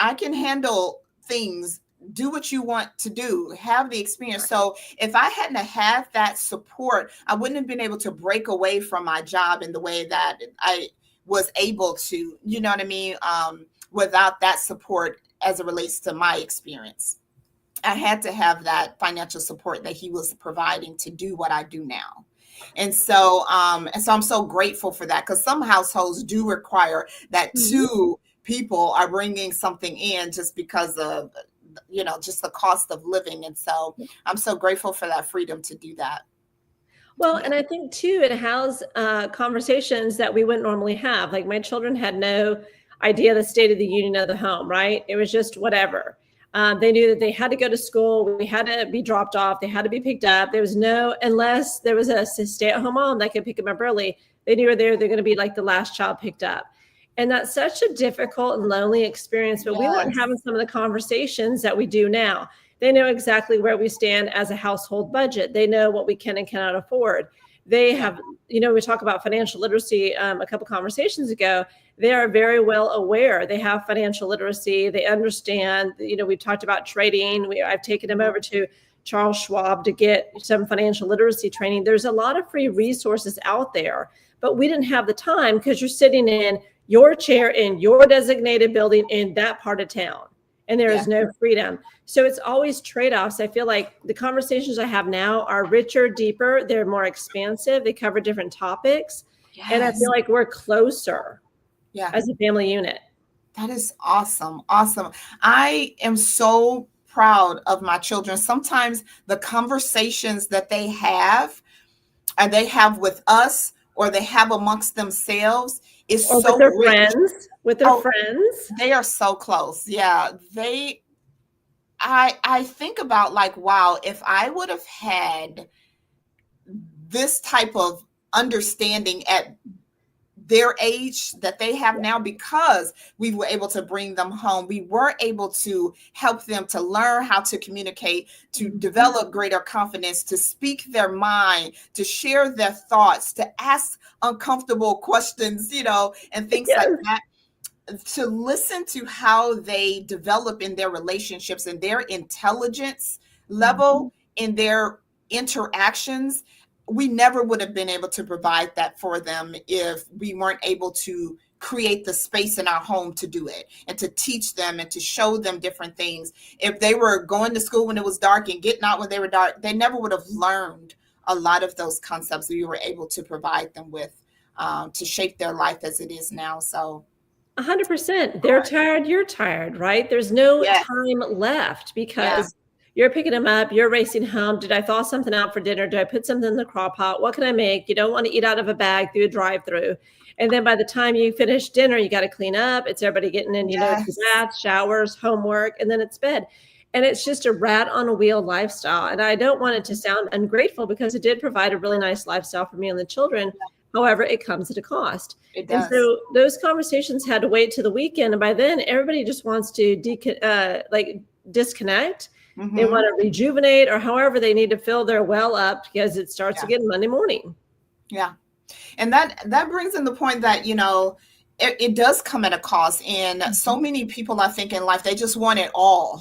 I can handle things. Do what you want to do, have the experience. So if I hadn't had that support, I wouldn't have been able to break away from my job in the way that I was able to, you know what I mean? Without that support as it relates to my experience. I had to have that financial support that he was providing to do what I do now. And so I'm so grateful for that, because some households do require that two people are bringing something in just because of, just the cost of living. And so I'm so grateful for that freedom to do that. Well, and I think too, it has conversations that we wouldn't normally have. Like my children had no idea the state of the union of the home, right? It was just whatever. They knew that they had to go to school. We had to be dropped off. They had to be picked up. There was unless there was a stay-at-home mom that could pick them up early, they knew they're going to be like the last child picked up. And that's such a difficult and lonely experience, but we weren't having some of the conversations that we do now. They know exactly where we stand as a household budget. They know what we can and cannot afford. They have, we talk about financial literacy a couple conversations ago. They are very well aware. They have financial literacy. They understand, we've talked about trading. I've taken them over to Charles Schwab to get some financial literacy training. There's a lot of free resources out there, but we didn't have the time because you're sitting in your chair in your designated building in that part of town, and there is no freedom. So it's always trade-offs. I feel like the conversations I have now are richer, deeper. They're more expansive. They cover different topics. Yes. And I feel like we're closer as a family unit. That is awesome. Awesome. I am so proud of my children. Sometimes the conversations that they have, and they have with us, or they have amongst themselves, is so with their rich. With their friends. They are so close. Yeah. I think about like, wow, if I would have had this type of understanding at their age that they have now, because we were able to bring them home, we were able to help them to learn how to communicate, to develop greater confidence, to speak their mind, to share their thoughts, to ask uncomfortable questions, and things like that, to listen to how they develop in their relationships and their intelligence level in their interactions. We never would have been able to provide that for them if we weren't able to create the space in our home to do it, and to teach them and to show them different things. If they were going to school when it was dark and getting out when they were dark, they never would have learned a lot of those concepts we were able to provide them with to shape their life as it is now. So 100%. They're tired, you're tired, right? There's no time left because You're picking them up. You're racing home. Did I thaw something out for dinner? Did I put something in the crock pot? What can I make? You don't want to eat out of a bag through a drive-through. And then by the time you finish dinner, you got to clean up. It's everybody getting in, Yes. baths, showers, homework, and then it's bed. And it's just a rat on a wheel lifestyle. And I don't want it to sound ungrateful, because it did provide a really nice lifestyle for me and the children. However, it comes at a cost. It And does. so those conversations had to wait to the weekend. And by then, everybody just wants to disconnect. They Mhm. want to rejuvenate, or however they need to fill their well up, because it starts again Monday morning. Yeah. And that brings in the point that, it does come at a cost. And so many people, I think, in life, they just want it all.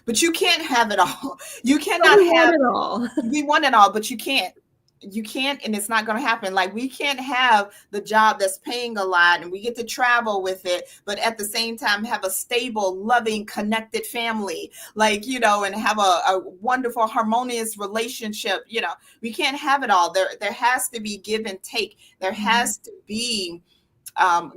But you can't have it all. You cannot We want have it all. we want it all, but you can't. You can't, and it's not going to happen. Like, we can't have the job that's paying a lot and we get to travel with it, but at the same time have a stable, loving, connected family, and have a wonderful, harmonious relationship. We can't have it all. There has to be give and take. There has to be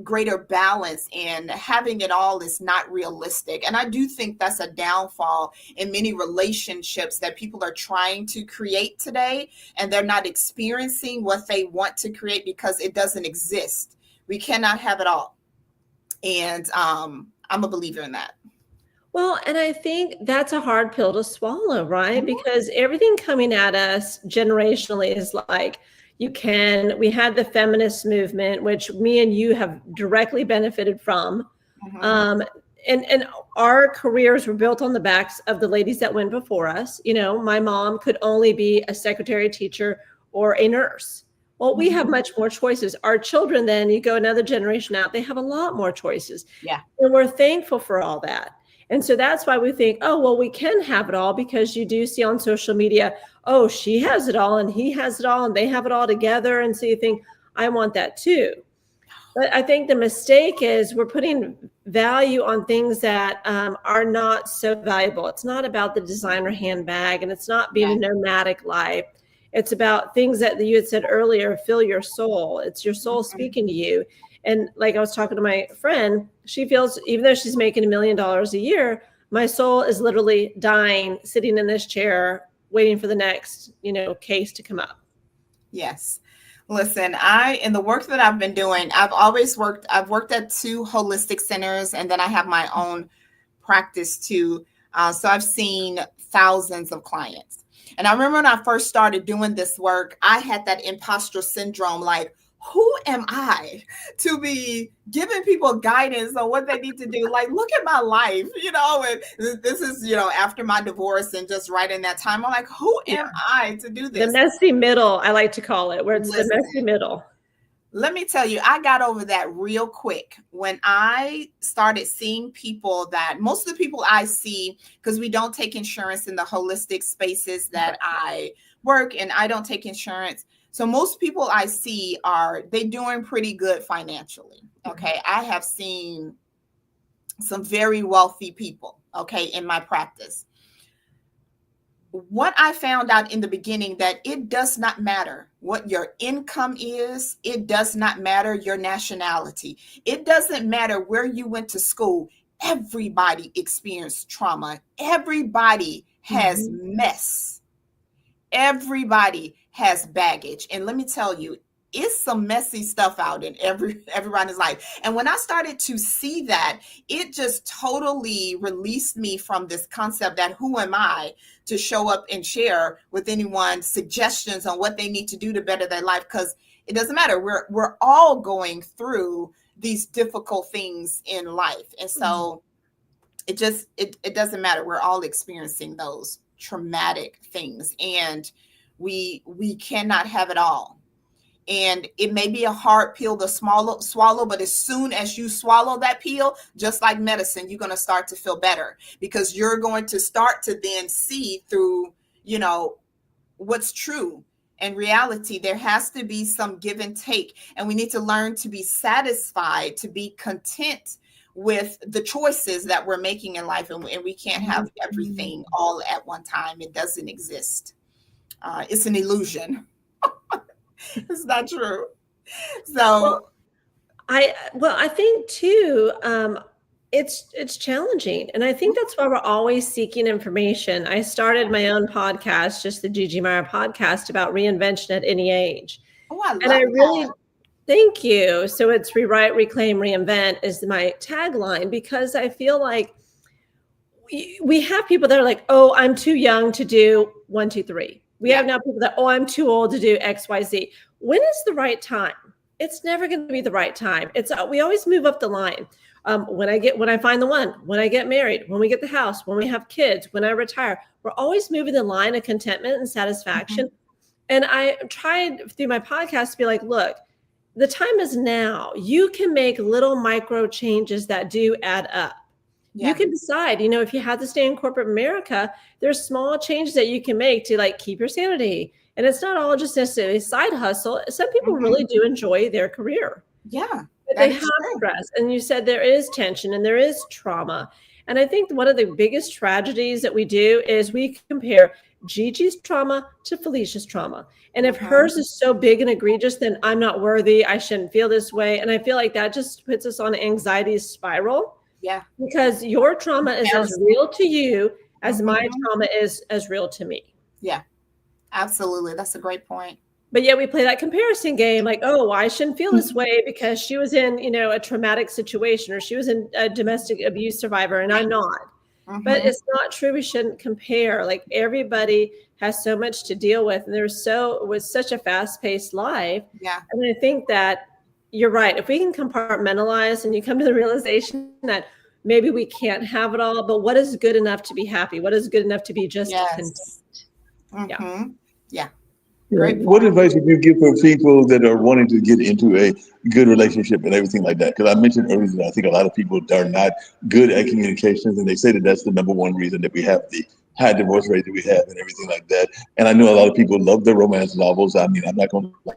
greater balance, and having it all is not realistic. And I do think that's a downfall in many relationships that people are trying to create today, and they're not experiencing what they want to create because it doesn't exist. We cannot have it all. And I'm a believer in that. Well, and I think that's a hard pill to swallow, right? Mhm. Because everything coming at us generationally is like, we had the feminist movement, which me and you have directly benefited from. Mhm. And our careers were built on the backs of the ladies that went before us. My mom could only be a secretary, teacher, or a nurse. Well, we have much more choices. Our children, then you go another generation out, they have a lot more choices. Yeah. And we're thankful for all that. And so that's why we think, oh, well, we can have it all, because you do see on social media, oh, she has it all and he has it all and they have it all together. And so you think, I want that too. But I think the mistake is we're putting value on things that are not so valuable. It's not about the designer handbag, and it's not being a nomadic life. It's about things that you had said earlier, fill your soul. It's your soul speaking to you. And like I was talking to my friend, she feels, even though she's making $1 million a year, my soul is literally dying, sitting in this chair, waiting for the next, case to come up. Yes. Listen, in the work that I've been doing, I've worked at 2 holistic centers, and then I have my own practice too. So I've seen thousands of clients. And I remember when I first started doing this work, I had that imposter syndrome, like, who am I to be giving people guidance on what they need to do? Like, look at my life, and this is, after my divorce and just right in that time, I'm like, who am I to do this? The messy middle, I like to call it, where it's the messy middle. Let me tell you, I got over that real quick when I started seeing people that most of the people I see, because we don't take insurance in the holistic spaces that I work, and I don't take insurance. So most people I see they doing pretty good financially. Okay. I have seen some very wealthy people, okay, in my practice. What I found out in the beginning, that it does not matter what your income is. It does not matter your nationality. It doesn't matter where you went to school. Everybody experienced trauma. Everybody has mess. Everybody has baggage. And let me tell you, it's some messy stuff out in everybody's life. And when I started to see that, it just totally released me from this concept that who am I to show up and share with anyone suggestions on what they need to do to better their life, because it doesn't matter. We're all going through these difficult things in life. And so it doesn't matter. We're all experiencing those traumatic things, and we cannot have it all. And it may be a hard pill to swallow, but as soon as you swallow that pill, just like medicine, you're going to start to feel better, because you're going to start to then see through, what's true. In reality, there has to be some give and take, and we need to learn to be satisfied, to be content with the choices that we're making in life. And we can't have everything all at one time. It doesn't exist. It's an illusion. It's not true. So I think too, it's challenging. And I think that's why we're always seeking information. I started my own podcast, just the Gigi Meyer podcast, about reinvention at any age. Oh, I love And I really, that. thank you. So it's rewrite, reclaim, reinvent is my tagline, because I feel like we have people that are like, oh, I'm too young to do 1, 2, 3. We have now people that, oh, I'm too old to do X, Y, Z. When is the right time? It's never going to be the right time. We always move up the line. When I find the one, when I get married, when we get the house, when we have kids, when I retire, we're always moving the line of contentment and satisfaction. And I tried through my podcast to be like, look, the time is now. You can make little micro changes that do add up. Yeah. You can decide, if you have to stay in corporate America, there's small changes that you can make to like keep your sanity. And it's not all just necessarily a side hustle. Some people really do enjoy their career. Yeah. But they have stress. And you said there is tension and there is trauma. And I think one of the biggest tragedies that we do is we compare Gigi's trauma to Felicia's trauma. And if hers is so big and egregious, then I'm not worthy. I shouldn't feel this way. And I feel like that just puts us on an anxiety spiral. Yeah. Because your trauma is as real to you as my trauma is as real to me. Yeah, absolutely. That's a great point. But yet we play that comparison game like, oh, I shouldn't feel this way because she was in, a traumatic situation, or she was a domestic abuse survivor and I'm not. But it's not true. We shouldn't compare. Like, everybody has so much to deal with. And it was such a fast-paced life. Yeah. And I think that you're right. If we can compartmentalize and you come to the realization that maybe we can't have it all, but what is good enough to be happy? What is good enough to be just content? Yeah. What advice would you give for people that are wanting to get into a good relationship and everything like that? Because I mentioned earlier that I think a lot of people are not good at communications, and they say that that's the number one reason that we have the high divorce rate that we have and everything like that. And I know a lot of people love the romance novels. I mean, I'm not going to lie.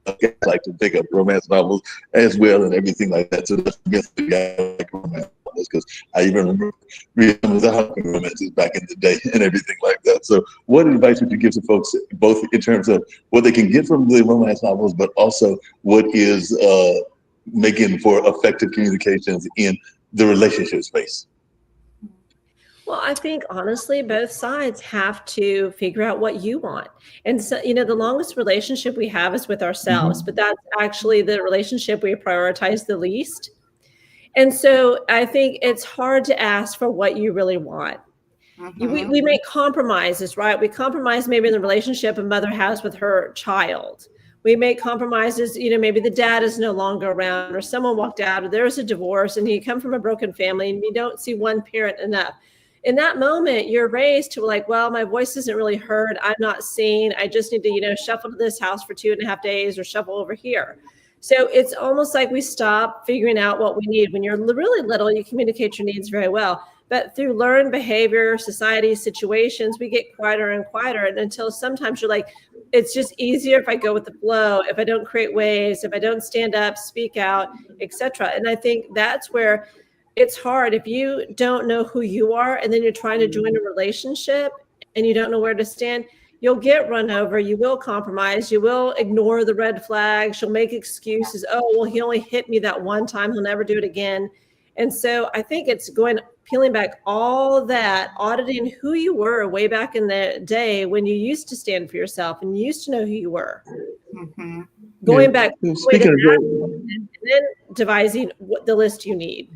I like to pick up romance novels as well and everything like that. So that's against the guy like romance novels, because I even remember reading the husband romances back in the day and everything like that. So what advice would you give to folks, both in terms of what they can get from the romance novels, but also what is making for effective communications in the relationship space? Well, I think honestly, both sides have to figure out what you want. And so, the longest relationship we have is with ourselves, but that's actually the relationship we prioritize the least. And so I think it's hard to ask for what you really want. We make compromises, right? We compromise maybe in the relationship a mother has with her child. We make compromises, maybe the dad is no longer around, or someone walked out, or there's a divorce, and you come from a broken family and you don't see one parent enough. In that moment, you're raised to like, well, my voice isn't really heard. I'm not seen. I just need to, shuffle to this house for 2.5 days or shuffle over here. So it's almost like we stop figuring out what we need. When you're really little, you communicate your needs very well. But through learned behavior, society, situations, we get quieter and quieter. And until sometimes you're like, it's just easier if I go with the flow, if I don't create waves, if I don't stand up, speak out, etc. And I think that's where it's hard if you don't know who you are and then you're trying to join a relationship and you don't know where to stand. You'll get run over. You will compromise. You will ignore the red flags. You'll make excuses. Oh, well, he only hit me that one time. He'll never do it again. And so I think it's peeling back all of that, auditing who you were way back in the day when you used to stand for yourself and you used to know who you were. Going back and then devising the list you need.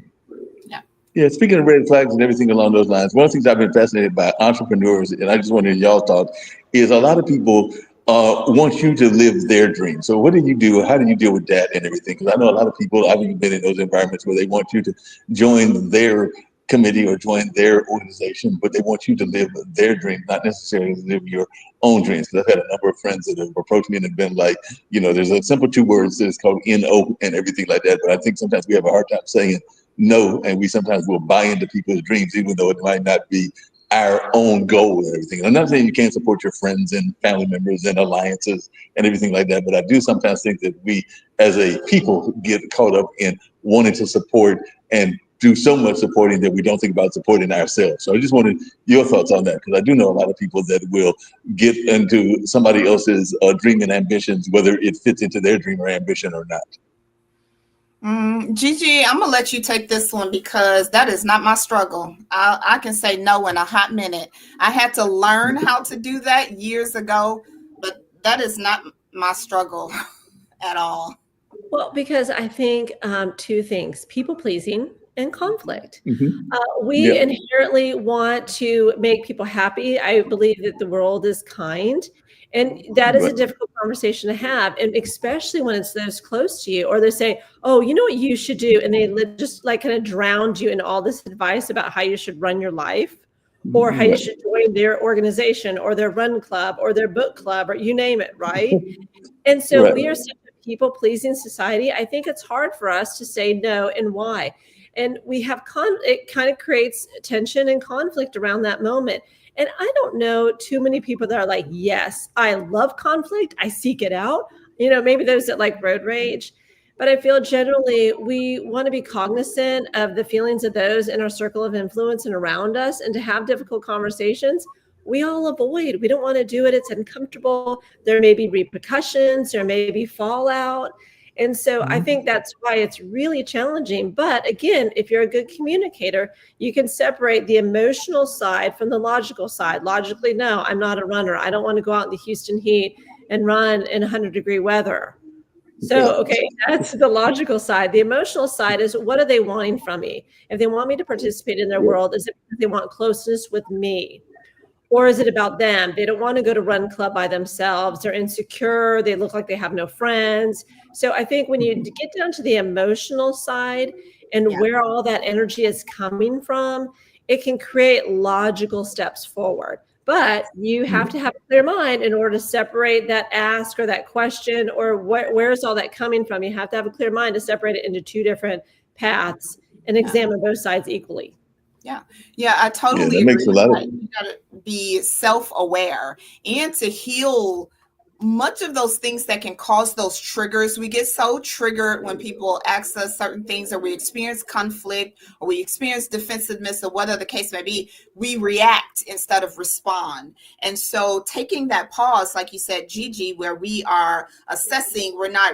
Yeah, speaking of red flags and everything along those lines, one of the things I've been fascinated by entrepreneurs, and I just want to hear y'all talk, is a lot of people want you to live their dream. So what do you do? How do you deal with that and everything? Because I know a lot of people, I've even been in those environments where they want you to join their committee or join their organization, but they want you to live their dream, not necessarily live your own dreams. Because I've had a number of friends that have approached me and have been like, there's a simple 2 words that is called NO and everything like that. But I think sometimes we have a hard time saying no, and we sometimes will buy into people's dreams, even though it might not be our own goal and everything. And I'm not saying you can't support your friends and family members and alliances and everything like that, but I do sometimes think that we as a people get caught up in wanting to support and do so much supporting that we don't think about supporting ourselves. So I just wanted your thoughts on that, because I do know a lot of people that will get into somebody else's dream and ambitions, whether it fits into their dream or ambition or not. Gigi, I'm gonna let you take this one because that is not my struggle. I can say no in a hot minute. I had to learn how to do that years ago, but that is not my struggle at all. Well, because I think two things: people pleasing and conflict. We Yeah, inherently want to make people happy. I believe that the world is kind. And that is a right, difficult conversation to have. And especially when it's those close to you, or they say, oh, you know what you should do. And they just like kind of drowned you in all this advice about how you should run your life, or how you right, should join their organization or their run club or their book club, or you name it, right? And so right. we are such a people pleasing society. I think it's hard for us to say no, and why. And we have it kind of creates tension and conflict around that moment. And I don't know too many people that are like, yes, I love conflict. I seek it out. Maybe those that like road rage. But I feel generally we want to be cognizant of the feelings of those in our circle of influence and around us, and to have difficult conversations we all avoid. We don't want to do it. It's uncomfortable. There may be repercussions, there may be fallout. And so I think that's why it's really challenging. But again, if you're a good communicator, you can separate the emotional side from the logical side. Logically, no, I'm not a runner. I don't want to go out in the Houston heat and run in 100-degree weather. So, okay, that's the logical side. The emotional side is, what are they wanting from me? If they want me to participate in their world, is it because they want closeness with me? Or is it about them? They don't want to go to run club by themselves. They're insecure. They look like they have no friends. So I think when you get down to the emotional side and Yeah. where all that energy is coming from, it can create logical steps forward. But you have to have a clear mind in order to separate that ask or that question, or where's all that coming from. You have to have a clear mind to separate it into two different paths and examine both sides equally. Yeah, I Yeah, totally that agree makes a with lot of that. You gotta be self-aware and to heal much of those things that can cause those triggers. We get so triggered when people ask us certain things, or we experience conflict, or we experience defensiveness, or whatever the case may be. We react instead of respond. And so taking that pause, like you said, Gigi, where we are assessing, we're not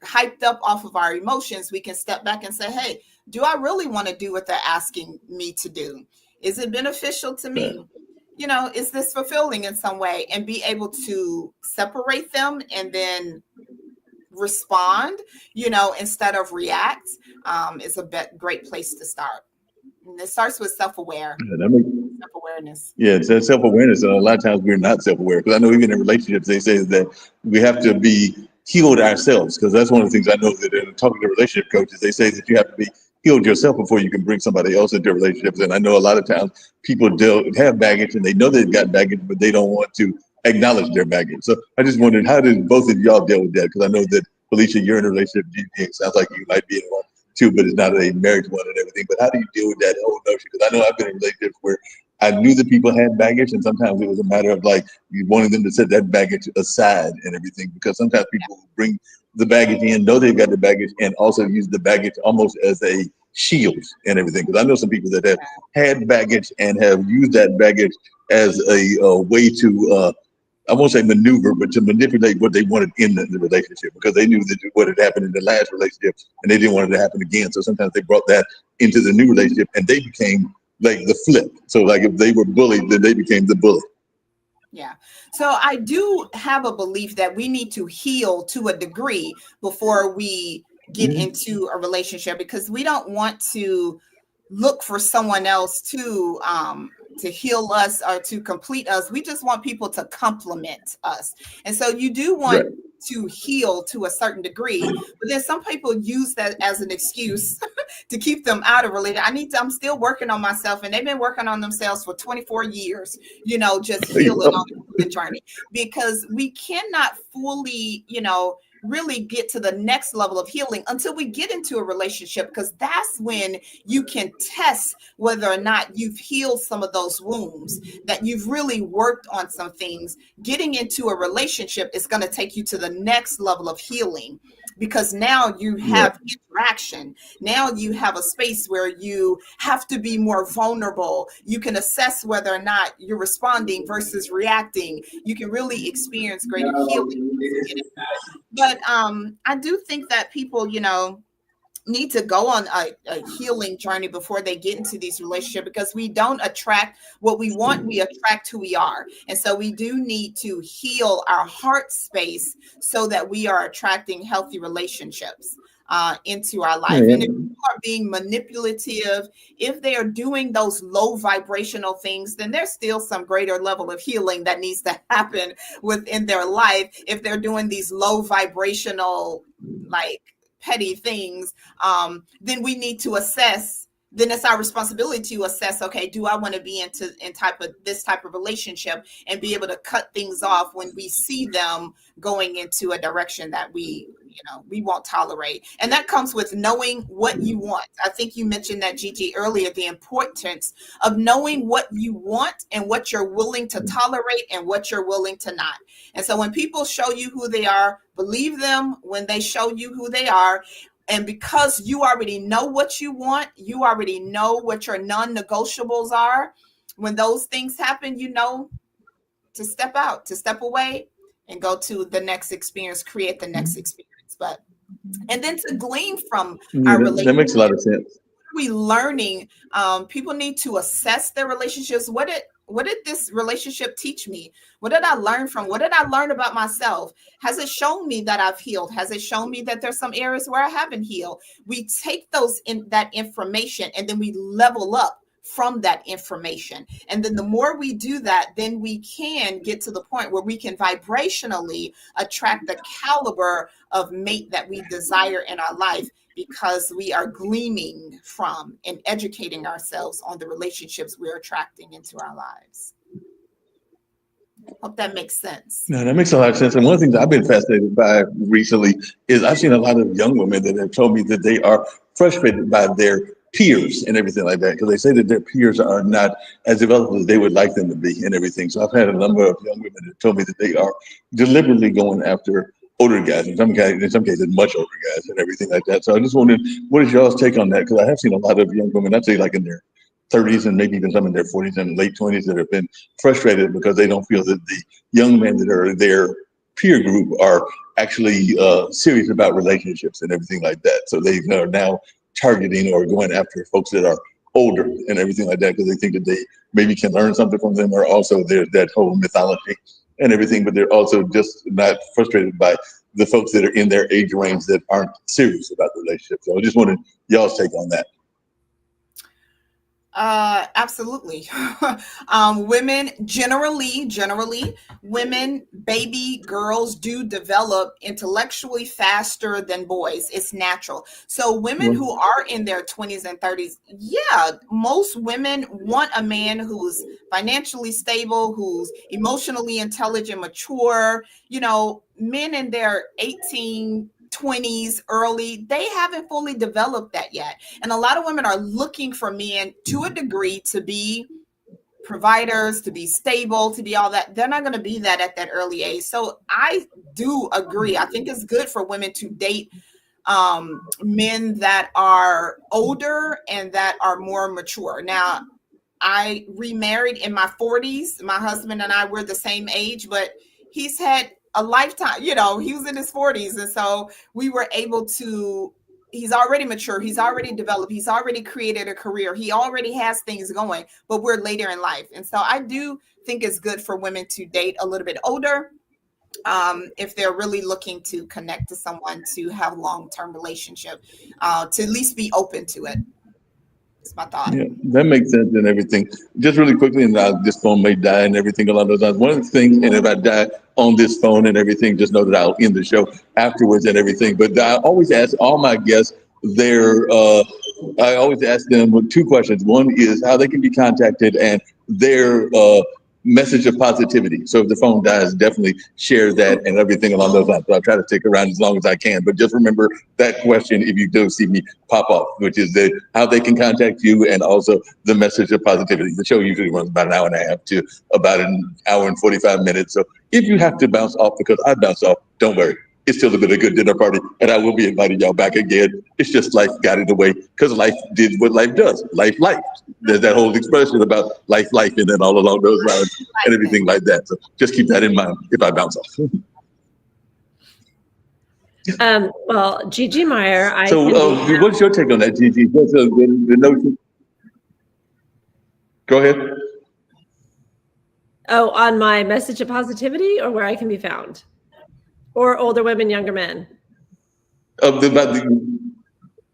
hyped up off of our emotions, we can step back and say, hey, do I really want to do what they're asking me to do? Is it beneficial to right. me? Is this fulfilling in some way? And be able to separate them and then respond, instead of react, is a great place to start. And it starts with Yeah, that makes self-awareness. Yeah, it's that self-awareness. And a lot of times we're not self-aware. Because I know even in relationships, they say that we have to be healed ourselves. Because that's one of the things I know that in talking to relationship coaches, they say that you have to be healed yourself before you can bring somebody else into relationships. And I know a lot of times people have baggage and they know they've got baggage, but they don't want to acknowledge their baggage. So I just wondered, how did both of y'all deal with that? Because I know that, Felicia, you're in a relationship. Gigi, it sounds like you might be in one too, but it's not a marriage one and everything. But how do you deal with that whole notion? Because I know I've been in relationships where I knew that people had baggage, and sometimes it was a matter of like you wanting them to set that baggage aside and everything. Because sometimes people bring the baggage in, know they've got the baggage, and also use the baggage almost as a shield and everything. Because I know some people that have had baggage and have used that baggage as a way to I won't say maneuver, but to manipulate what they wanted in the relationship, because they knew that what had happened in the last relationship and they didn't want it to happen again. So sometimes they brought that into the new relationship and they became like the flip. So like if they were bullied, then they became the bully. Yeah. So I do have a belief that we need to heal to a degree before we get into a relationship, because we don't want to look for someone else to heal us or to complete us. We just want people to complement us. And so you do want Right. to heal to a certain degree, but then some people use that as an excuse to keep them out of relationship. I'm still working on myself, and they've been working on themselves for 24 years, just healing on the journey, because we cannot fully, really get to the next level of healing until we get into a relationship, because that's when you can test whether or not you've healed some of those wounds, that you've really worked on some things. Getting into a relationship is going to take you to the next level of healing, because now you have interaction. Now you have a space where you have to be more vulnerable. You can assess whether or not you're responding versus reacting. You can really experience greater healing. But I do think that people, need to go on a healing journey before they get into these relationships, because we don't attract what we want, we attract who we are. And so we do need to heal our heart space so that we are attracting healthy relationships into our life. And if people are being manipulative, if they are doing those low vibrational things, then there's still some greater level of healing that needs to happen within their life. If they're doing these low vibrational, like, petty things, then we need to assess. Then it's our responsibility to assess, okay, do I want to be in this type of relationship, and be able to cut things off when we see them going into a direction that we won't tolerate. And that comes with knowing what you want. I think you mentioned that, Gigi, earlier, the importance of knowing what you want and what you're willing to tolerate and what you're willing to not. And so when people show you who they are, believe them when they show you who they are. And because you already know what you want, you already know what your non-negotiables are. When those things happen, you know to step out, to step away, and go to the next experience, create the next experience. And then to glean from our relationship. That makes a lot of sense. We learning. People need to assess their relationships. What did this relationship teach me? What did I learn from? What did I learn about myself? Has it shown me that I've healed? Has it shown me that there's some areas where I haven't healed? We take that information, and then we level up from that information. And then the more we do that, then we can get to the point where we can vibrationally attract the caliber of mate that we desire in our life, because we are gleaming from and educating ourselves on the relationships we're attracting into our lives. Hope that makes sense. No, that makes a lot of sense. And one of the things I've been fascinated by recently is I've seen a lot of young women that have told me that they are frustrated by their peers and everything like that, because they say that their peers are not as developed as they would like them to be and everything. So I've had a number of young women that told me that they are deliberately going after older guys, in some cases much older guys and everything like that. So I just wondered, what is y'all's take on that? Because I have seen a lot of young women, I'd say like in their 30s and maybe even some in their 40s and late 20s, that have been frustrated because they don't feel that the young men that are their peer group are actually serious about relationships and everything like that. So they are now targeting or going after folks that are older and everything like that, because they think that they maybe can learn something from them, or also there's that whole mythology and everything, but they're also just not frustrated by the folks that are in their age range that aren't serious about the relationship. So I just wanted y'all's take on that. Absolutely. Women generally, women, baby girls do develop intellectually faster than boys. It's natural. So women who are in their 20s and 30s, yeah, most women want a man who's financially stable, who's emotionally intelligent, mature. Men in their 20s early, they haven't fully developed that yet. And a lot of women are looking for men to a degree to be providers, to be stable, to be all that. They're not going to be that at that early age. So I do agree. I think it's good for women to date men that are older and that are more mature. Now, I remarried in my 40s. My husband and I were the same age, but he's had a lifetime, he was in his 40s. And so we were able to, he's already mature. He's already developed. He's already created a career. He already has things going, but we're later in life. And so I do think it's good for women to date a little bit older, if they're really looking to connect to someone, to have a long-term relationship, to at least be open to it. That's my thought. Yeah, that makes sense and everything. Just really quickly, and this phone may die and everything along those lines. One of the things, and if I die on this phone and everything, just know that I'll end the show afterwards and everything. But I always ask all my guests I always ask them two questions. One is how they can be contacted and their message of positivity. So if the phone dies, definitely share that and everything along those lines. So I'll try to stick around as long as I can. But just remember that question if you do see me pop off, which is how they can contact you, and also the message of positivity. The show usually runs about an hour and a half to about an hour and 45 minutes. So if you have to bounce off because I bounce off, don't worry. It's still been a good dinner party, and I will be inviting y'all back again. It's just life got in the way because life did what life does. Life. There's that whole expression about life, and then all along those lines and everything like that. So just keep that in mind if I bounce off. Well, Gigi Meyer, So what's your take on that, Gigi? What's the notion? Go ahead. Oh, on my message of positivity, or where I can be found, or older women, younger men. About the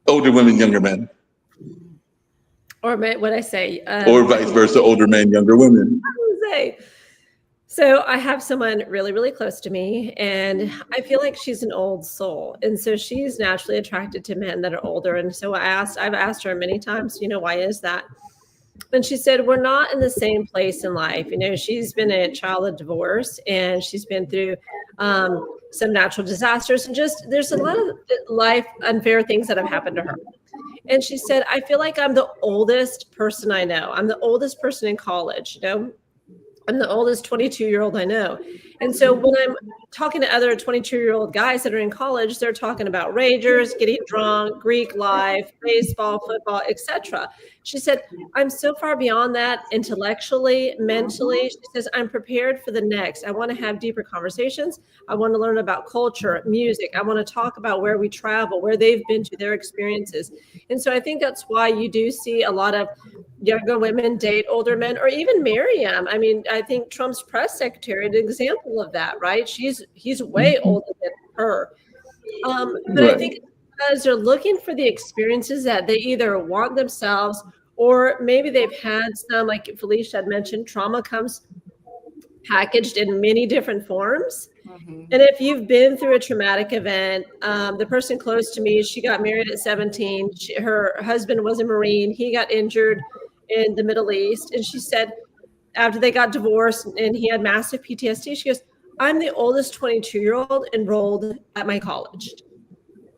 older women, younger men, Or what I say, or vice versa, older men, younger women. say. So I have someone really, really close to me, and I feel like she's an old soul, and so she's naturally attracted to men that are older. And so I've asked her many times, why is that? And she said, we're not in the same place in life. She's been a child of divorce, and she's been through some natural disasters, and just there's a lot of life unfair things that have happened to her. And she said, I feel like I'm the oldest person I know. I'm the oldest person in college, I'm the oldest 22-year-old I know. And so when I'm talking to other 22-year-old guys that are in college, they're talking about ragers, getting drunk, Greek life, baseball, football, etc. She said, I'm so far beyond that intellectually, mentally. She says, I'm prepared for the next. I want to have deeper conversations. I want to learn about culture, music. I want to talk about where we travel, where they've been to, their experiences. And so I think that's why you do see a lot of younger women date older men, or even marry them. I mean, I think Trump's press secretary, an example of that, right? He's way older than her. But right. I think because they're looking for the experiences that they either want themselves, or maybe they've had some, like Felicia had mentioned, trauma comes packaged in many different forms. Mm-hmm. And if you've been through a traumatic event, the person close to me, she got married at 17. Her husband was a Marine. He got injured in the Middle East. And she said, after they got divorced and he had massive PTSD, she goes, I'm the oldest 22-year-old enrolled at my college.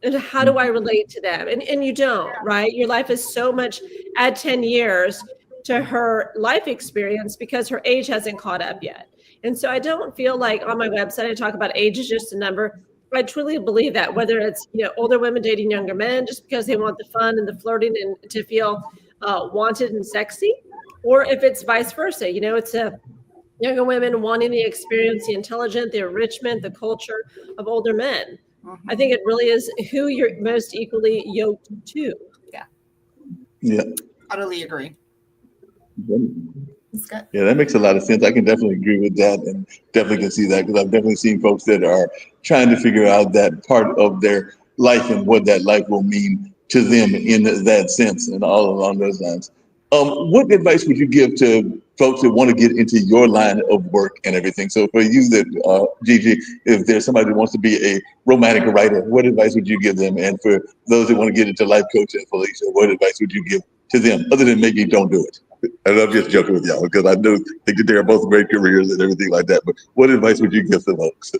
And how do I relate to them? And you don't, right? Your life is so much, add 10 years to her life experience because her age hasn't caught up yet. And so I don't feel like on my website, I talk about age is just a number. I truly believe that, whether it's, older women dating younger men just because they want the fun and the flirting and to feel wanted and sexy, or if it's vice versa, it's a younger women wanting the experience, the intelligent, the enrichment, the culture of older men. Mm-hmm. I think it really is who you're most equally yoked to. Yeah. Totally agree. Yeah, that makes a lot of sense. I can definitely agree with that, and definitely can see that, because I've definitely seen folks that are trying to figure out that part of their life and what that life will mean to them in that sense, and all along those lines. What advice would you give to folks that want to get into your line of work and everything? So for you, Gigi, if there's somebody that wants to be a romantic writer, what advice would you give them? And for those that want to get into life coaching, Felicia, what advice would you give to them, other than maybe don't do it? And I'm just joking with y'all, because I think that they're both great careers and everything like that. But what advice would you give to folks?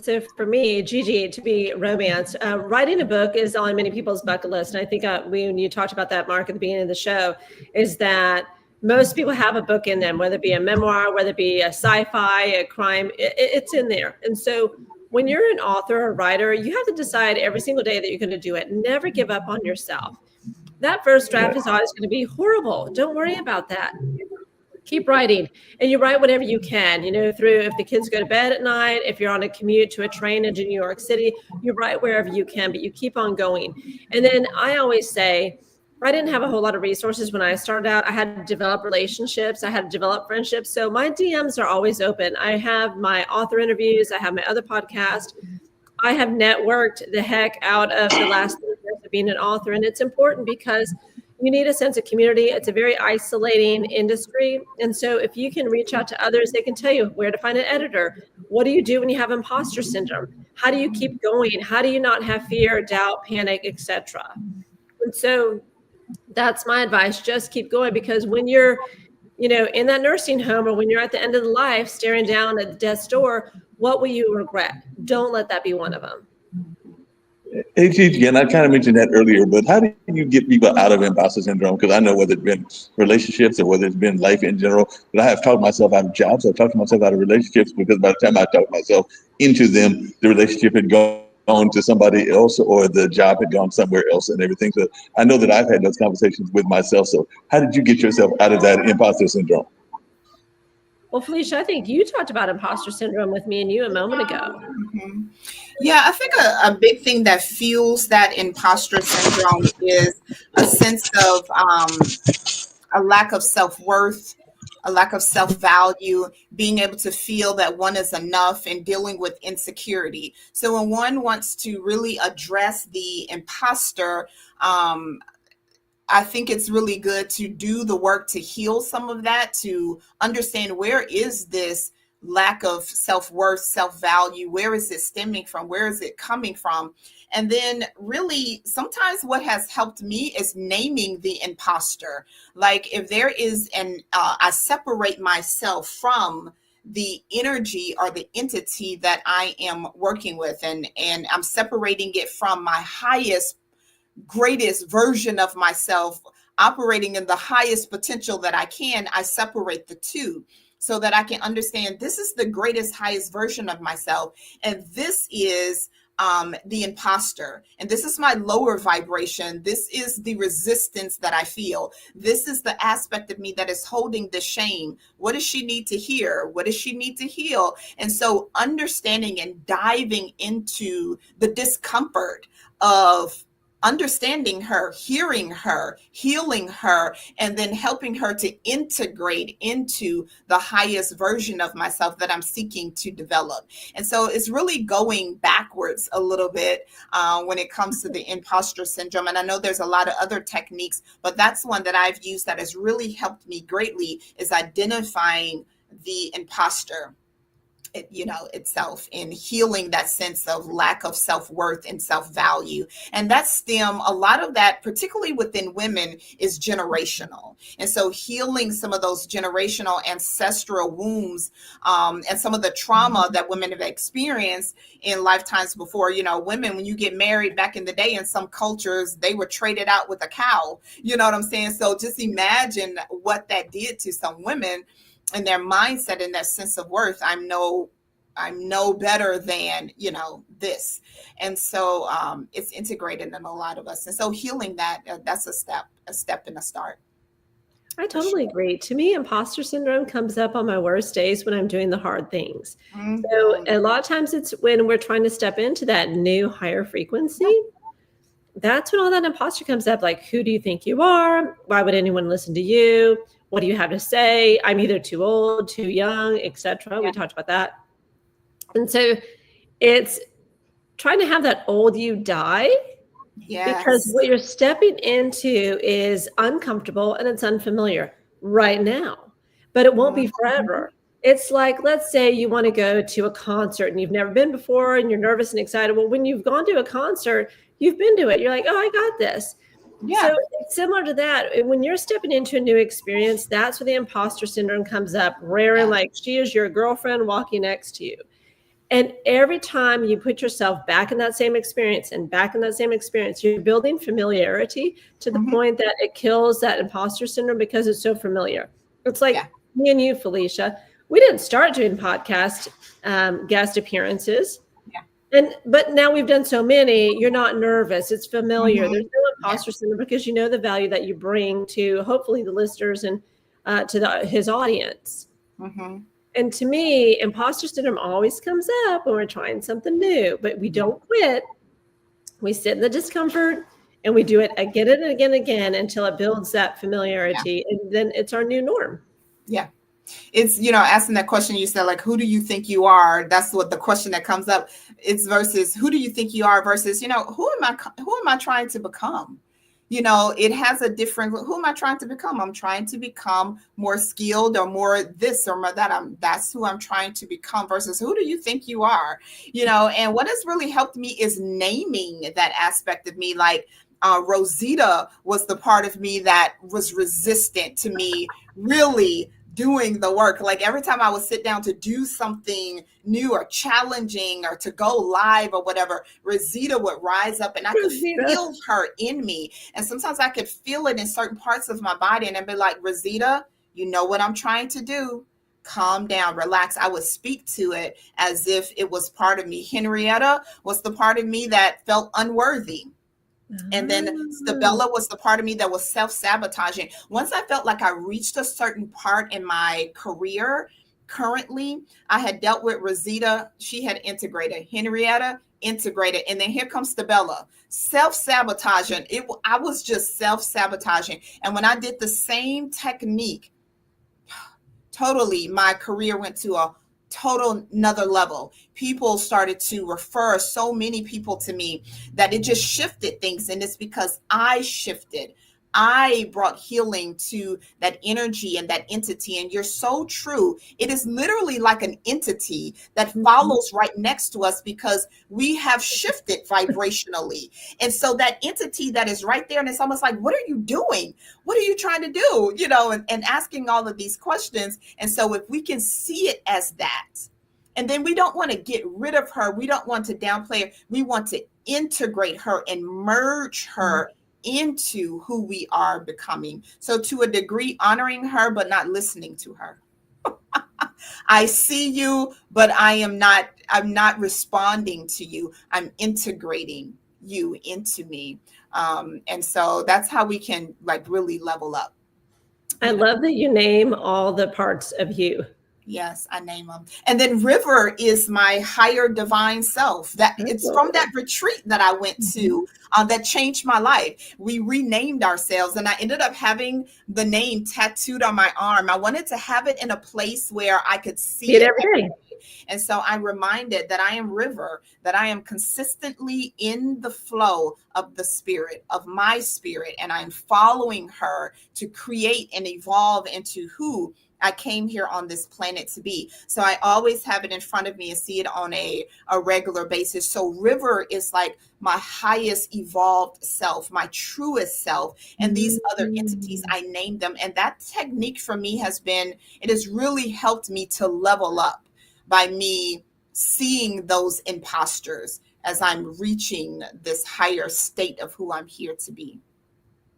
So for me, Gigi, to be romance, writing a book is on many people's bucket list. And I think when you talked about that, Mark, at the beginning of the show, is that most people have a book in them, whether it be a memoir, whether it be a sci-fi, a crime, it's in there. And so when you're an author or writer, you have to decide every single day that you're going to do it. Never give up on yourself. That first draft is always going to be horrible. Don't worry about that. Keep writing, and you write whatever you can, through, if the kids go to bed at night, if you're on a commute to a train into New York City, you write wherever you can, but you keep on going. And then I always say, I didn't have a whole lot of resources when I started out. I had to develop relationships. I had to develop friendships. So my DMs are always open. I have my author interviews. I have my other podcast. I have networked the heck out of the last 3 years of being an author. And it's important because you need a sense of community. It's a very isolating industry. And so if you can reach out to others, they can tell you where to find an editor. What do you do when you have imposter syndrome? How do you keep going? How do you not have fear, doubt, panic, etc.? And so that's my advice. Just keep going, because when you're, in that nursing home, or when you're at the end of the life staring down at death's door, what will you regret? Don't let that be one of them. Hey, Gigi, and I kind of mentioned that earlier, but how do you get people out of imposter syndrome? Because I know whether it's been relationships or whether it's been life in general, but I have talked myself out of jobs. I've talked myself out of relationships, because by the time I talked myself into them, the relationship had gone to somebody else, or the job had gone somewhere else and everything. So I know that I've had those conversations with myself. So how did you get yourself out of that imposter syndrome? Well, Felicia, I think you talked about imposter syndrome with me and you a moment ago. Mhm. Yeah, I think a big thing that fuels that imposter syndrome is a sense of a lack of self-worth, a lack of self-value, being able to feel that one is enough, and dealing with insecurity. So when one wants to really address the imposter, I think it's really good to do the work to heal some of that, to understand where is this lack of self-worth, self-value, where is it stemming from, where is it coming from? And then really sometimes what has helped me is naming the imposter. Like if there is I separate myself from the energy or the entity that I am working with, and I'm separating it from my highest, greatest version of myself, operating in the highest potential that I can. I separate the two so that I can understand this is the greatest, highest version of myself. And this is the imposter. And this is my lower vibration. This is the resistance that I feel. This is the aspect of me that is holding the shame. What does she need to hear? What does she need to heal? And so understanding and diving into the discomfort of understanding her, hearing her, healing her, and then helping her to integrate into the highest version of myself that I'm seeking to develop. And so it's really going backwards a little bit when it comes to the imposter syndrome. And I know there's a lot of other techniques, but that's one that I've used that has really helped me greatly, is identifying the imposter itself, and healing that sense of lack of self-worth and self-value. And that a lot of that, particularly within women, is generational. And so healing some of those generational ancestral wounds, and some of the trauma that women have experienced in lifetimes before. Women, when you get married back in the day, in some cultures, they were traded out with a cow. You know what I'm saying? So just imagine what that did to some women and their mindset and their sense of worth. I'm no better than, this. And so it's integrated in a lot of us. And so healing that's a step and a start. I totally agree. To me, imposter syndrome comes up on my worst days when I'm doing the hard things. Mm-hmm. So a lot of times it's when we're trying to step into that new higher frequency. That's when all that imposter comes up. Like, who do you think you are? Why would anyone listen to you? What do you have to say? I'm either too old, too young, etc. We talked about that. And so it's trying to have that old you die. Yes. Because what you're stepping into is uncomfortable and it's unfamiliar right now, but it won't be forever. It's like, let's say you want to go to a concert and you've never been before and you're nervous and excited. Well, when you've gone to a concert, you've been to it. You're like, oh, I got this. Yeah. So it's similar to that. When you're stepping into a new experience, that's where the imposter syndrome comes up, rearing like she is your girlfriend walking next to you. And every time you put yourself back in that same experience and back in that same experience, you're building familiarity to the point that it kills that imposter syndrome because it's so familiar. It's like me and you, Felicia, we didn't start doing podcast guest appearances. But now we've done so many, you're not nervous. It's familiar. There's no imposter syndrome because you know the value that you bring to hopefully the listeners and to his audience. And to me, imposter syndrome always comes up when we're trying something new, but we don't quit. We sit in the discomfort and we do it again and again and again until it builds that familiarity. And then it's our new norm. Yeah. It's, asking that question, you said, like, who do you think you are? That's what the question that comes up. It's versus who do you think you are versus, who am I trying to become? It has a different, who am I trying to become? I'm trying to become more skilled or more this or more that. That's who I'm trying to become versus who do you think you are? And what has really helped me is naming that aspect of me. Like Rosita was the part of me that was resistant to me really doing the work. Like every time I would sit down to do something new or challenging or to go live or whatever, Rosita would rise up and I could feel her in me. And sometimes I could feel it in certain parts of my body and I'd be like, Rosita, you know what I'm trying to do? Calm down, relax. I would speak to it as if it was part of me. Henrietta was the part of me that felt unworthy. And then Stabella was the part of me that was self-sabotaging. Once I felt like I reached a certain part in my career currently. I had dealt with Rosita. She had integrated. Henrietta integrated. And then here comes Stabella. Self-sabotaging. I was just self-sabotaging. And when I did the same technique, totally, my career went to a total another level. People started to refer so many people to me that it just shifted things. And it's because I shifted. I brought healing to that energy and that entity. And you're so true. It is literally like an entity that follows right next to us because we have shifted vibrationally. And so that entity that is right there, and it's almost like, what are you doing? What are you trying to do? You know, and asking all of these questions. And so if we can see it as that, and then we don't want to get rid of her. We don't want to downplay her. We want to integrate her and merge her into who we are becoming. So to a degree, honoring her, but not listening to her. I see you, but I'm not responding to you. I'm integrating you into me. And so that's how we can like really level up. I love that you name all the parts of you. Yes, I name them. And then River is my higher divine self. That it's from that retreat that I went to that changed my life. We renamed ourselves, and I ended up having the name tattooed on my arm. I wanted to have it in a place where I could see it every day. And so I'm reminded that I am River, that I am consistently in the flow of the spirit, of my spirit, and I'm following her to create and evolve into who I came here on this planet to be. So I always have it in front of me and see it on a regular basis. So River is like my highest evolved self, my truest self. And these other entities, I named them. And that technique for me it has really helped me to level up by me seeing those imposters as I'm reaching this higher state of who I'm here to be.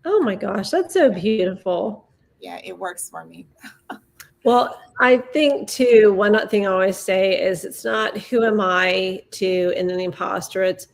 Oh my gosh, that's so beautiful. Yeah, it works for me. Well, I think too, one thing I always say is it's not who am I to in an imposter, it's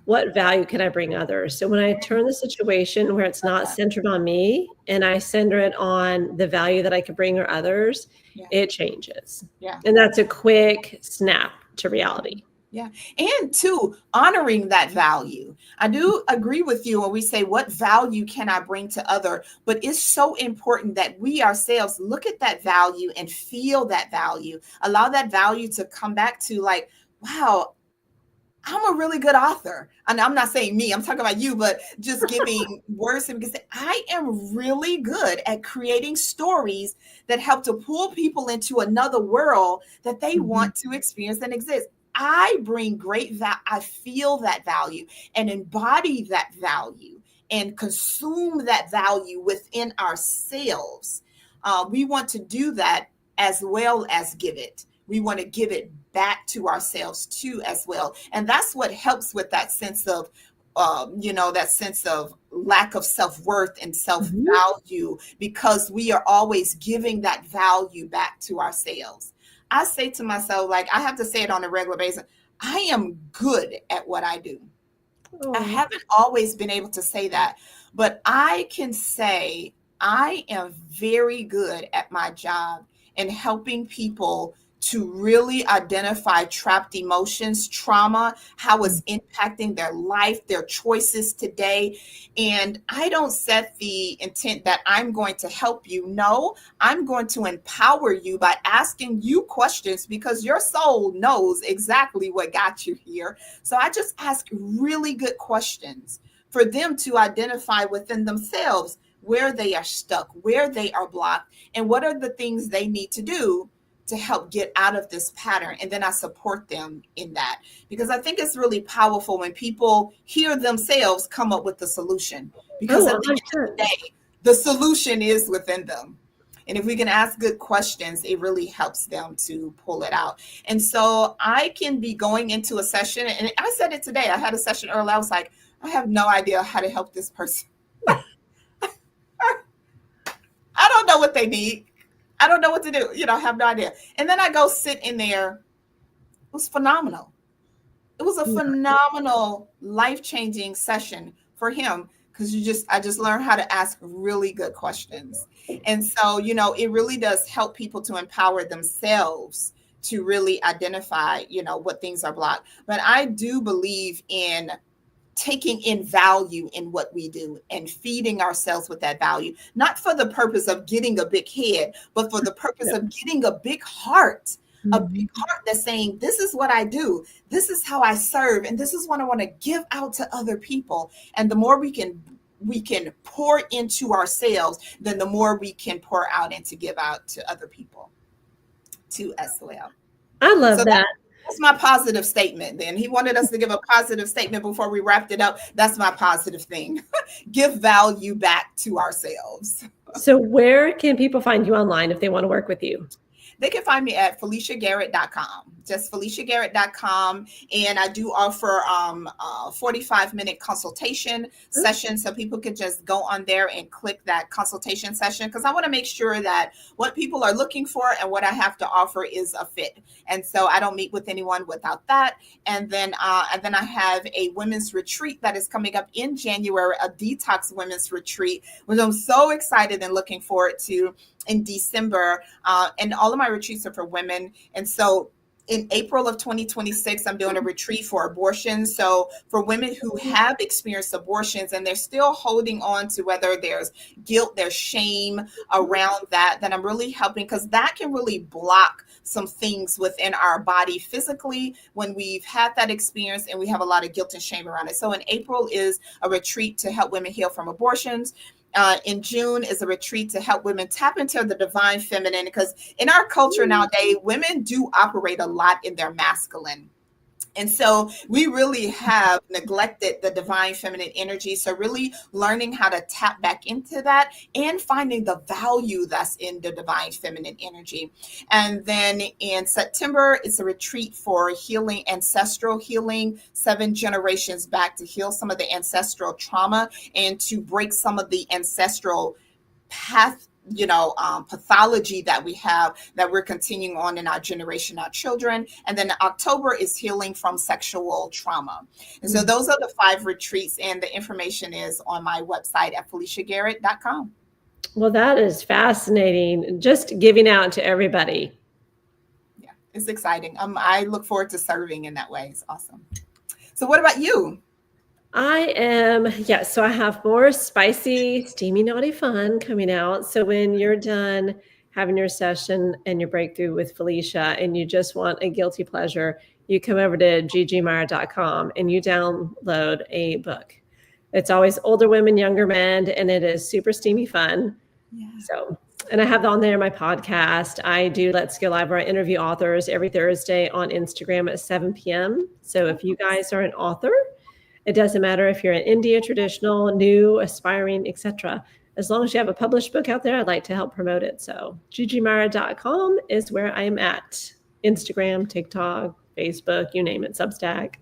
what value can I bring others? So when I turn the situation where it's not centered on me and I center it on the value that I can bring or others, it changes. Yeah. And that's a quick snap to reality. Yeah. And two, honoring that value. I do agree with you when we say, what value can I bring to other? But it's so important that we ourselves look at that value and feel that value. Allow that value to come back to like, wow, I'm a really good author. And I'm not saying me, I'm talking about you, but just giving words to because I am really good at creating stories that help to pull people into another world that they want to experience and exist. I bring great value. I feel that value and embody that value and consume that value within ourselves. We want to do that as well as give it. We want to give it back to ourselves too, as well. And that's what helps with that sense of, that sense of lack of self-worth and self-value, because we are always giving that value back to ourselves. I say to myself, like I have to say it on a regular basis, I am good at what I do. I haven't always been able to say that, but I can say I am very good at my job in helping people to really identify trapped emotions, trauma, how it's impacting their life, their choices today. And I don't set the intent that I'm going to help you. No, I'm going to empower you by asking you questions because your soul knows exactly what got you here. So I just ask really good questions for them to identify within themselves where they are stuck, where they are blocked, and what are the things they need to do to help get out of this pattern. And then I support them in that, because I think it's really powerful when people hear themselves come up with the solution, because at the end of the day, the solution is within them. And if we can ask good questions, it really helps them to pull it out. And so I can be going into a session, and I said it today, I had a session earlier, I was like, I have no idea how to help this person. I don't know what they need. I don't know what to do. I have no idea. And then I go sit in there. It was phenomenal. It was a phenomenal, life-changing session for him because I just learned how to ask really good questions. And so, you know, it really does help people to empower themselves to really identify, you know, what things are blocked. But I do believe in taking in value in what we do and feeding ourselves with that value, not for the purpose of getting a big head, but for the purpose of getting a big heart. A big heart that's saying, this is what I do, this is how I serve, and this is what I want to give out to other people. And the more we can pour into ourselves, then the more we can pour out and to give out to other people too as well. I love that. That's my positive statement. Then he wanted us to give a positive statement before we wrapped it up. That's my positive thing. Give value back to ourselves. So where can people find you online if they want to work with you? They can find me at FeliciaGarrett.com, just FeliciaGarrett.com. And I do offer 45-minute consultation sessions, so people can just go on there and click that consultation session, because I want to make sure that what people are looking for and what I have to offer is a fit. And so I don't meet with anyone without that. And then I have a women's retreat that is coming up in January, a detox women's retreat, which I'm so excited and looking forward to in December. And all of my retreats are for women. And so in April of 2026, I'm doing a retreat for abortion. So for women who have experienced abortions and they're still holding on to whether there's guilt, there's shame around that I'm really helping, because that can really block some things within our body physically when we've had that experience and we have a lot of guilt and shame around it. So in April is a retreat to help women heal from abortions. In June is a retreat to help women tap into the divine feminine, because in our culture nowadays, women do operate a lot in their masculine. And so we really have neglected the divine feminine energy. So really learning how to tap back into that and finding the value that's in the divine feminine energy. And then in September, it's a retreat for healing, ancestral healing, 7 generations back, to heal some of the ancestral trauma and to break some of the ancestral pathology that we have, that we're continuing on in our generation, our children. And then October is healing from sexual trauma. And so those are the 5 retreats, and the information is on my website at FeliciaGarrett.com. Well, that is fascinating. Just giving out to everybody. Yeah, it's exciting. I look forward to serving in that way. It's awesome. So what about you? So I have more spicy, steamy, naughty fun coming out. So when you're done having your session and your breakthrough with Felicia and you just want a guilty pleasure, you come over to ggmeyer.com and you download a book. It's always older women, younger men, and it is super steamy fun. Yeah. So, and I have on there my podcast. I do Let's Go Live, where I interview authors every Thursday on Instagram at 7 p.m. So if you guys are an author, it doesn't matter if you're in India, traditional, new, aspiring, etc. As long as you have a published book out there, I'd like to help promote it. So ggmeyer.com is where I'm at. Instagram, TikTok, Facebook, you name it, Substack.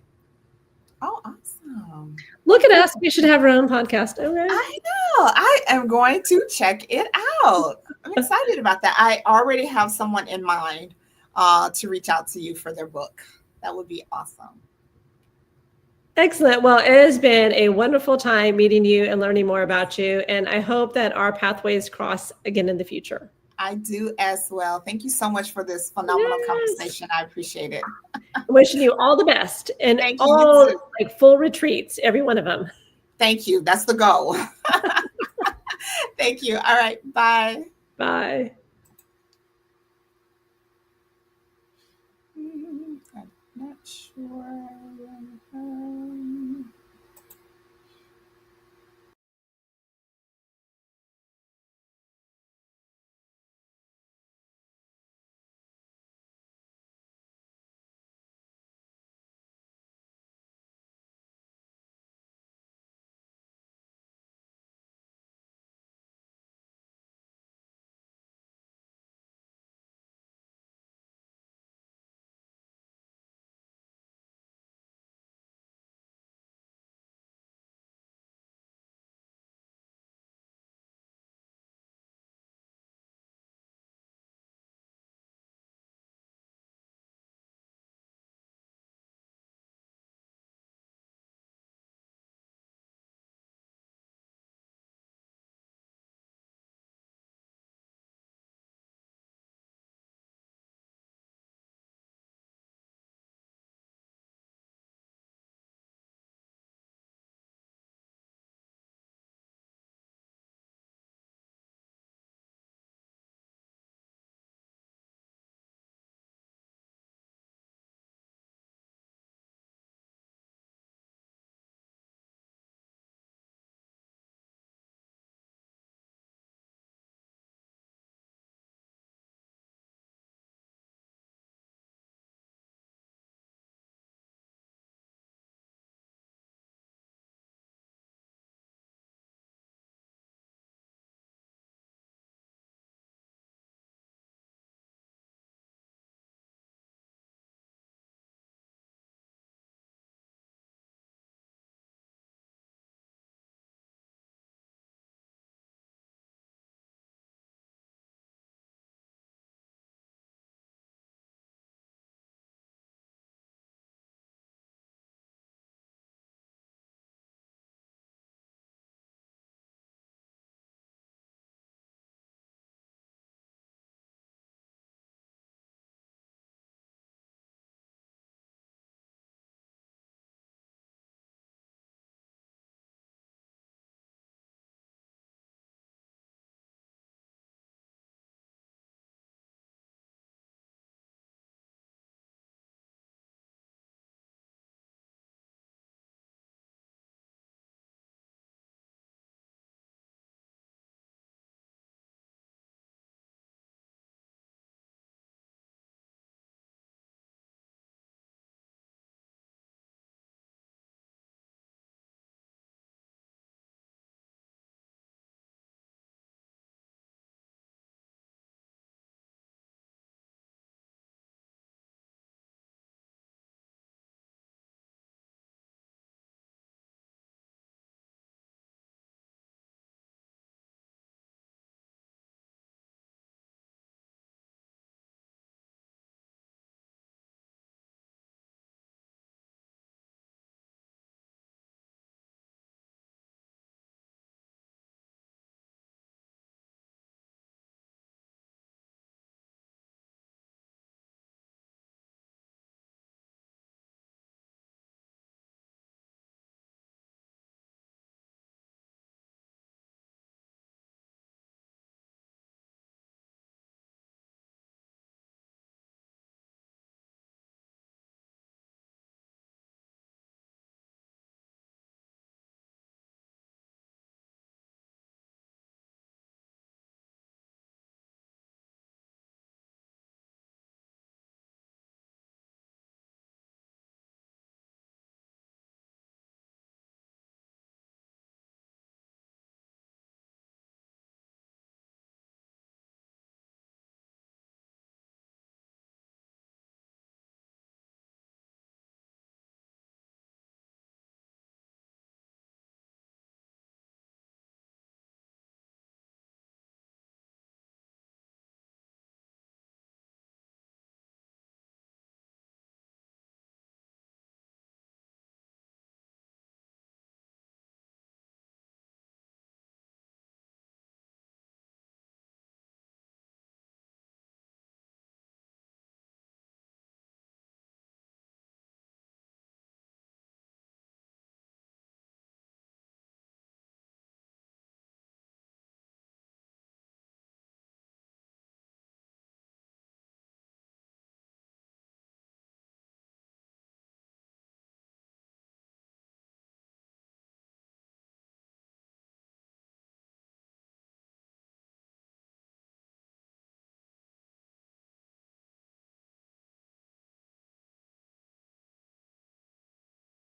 Oh, awesome. Look at us. We should have our own podcast. All right. I know. I am going to check it out. I'm excited about that. I already have someone in mind to reach out to you for their book. That would be awesome. Excellent. Well, it has been a wonderful time meeting you and learning more about you. And I hope that our pathways cross again in the future. I do as well. Thank you so much for this phenomenal conversation. I appreciate it. Wishing you all the best and Thank you. all like full retreats, every one of them. Thank you. That's the goal. Thank you. All right. Bye. Bye. I'm not sure.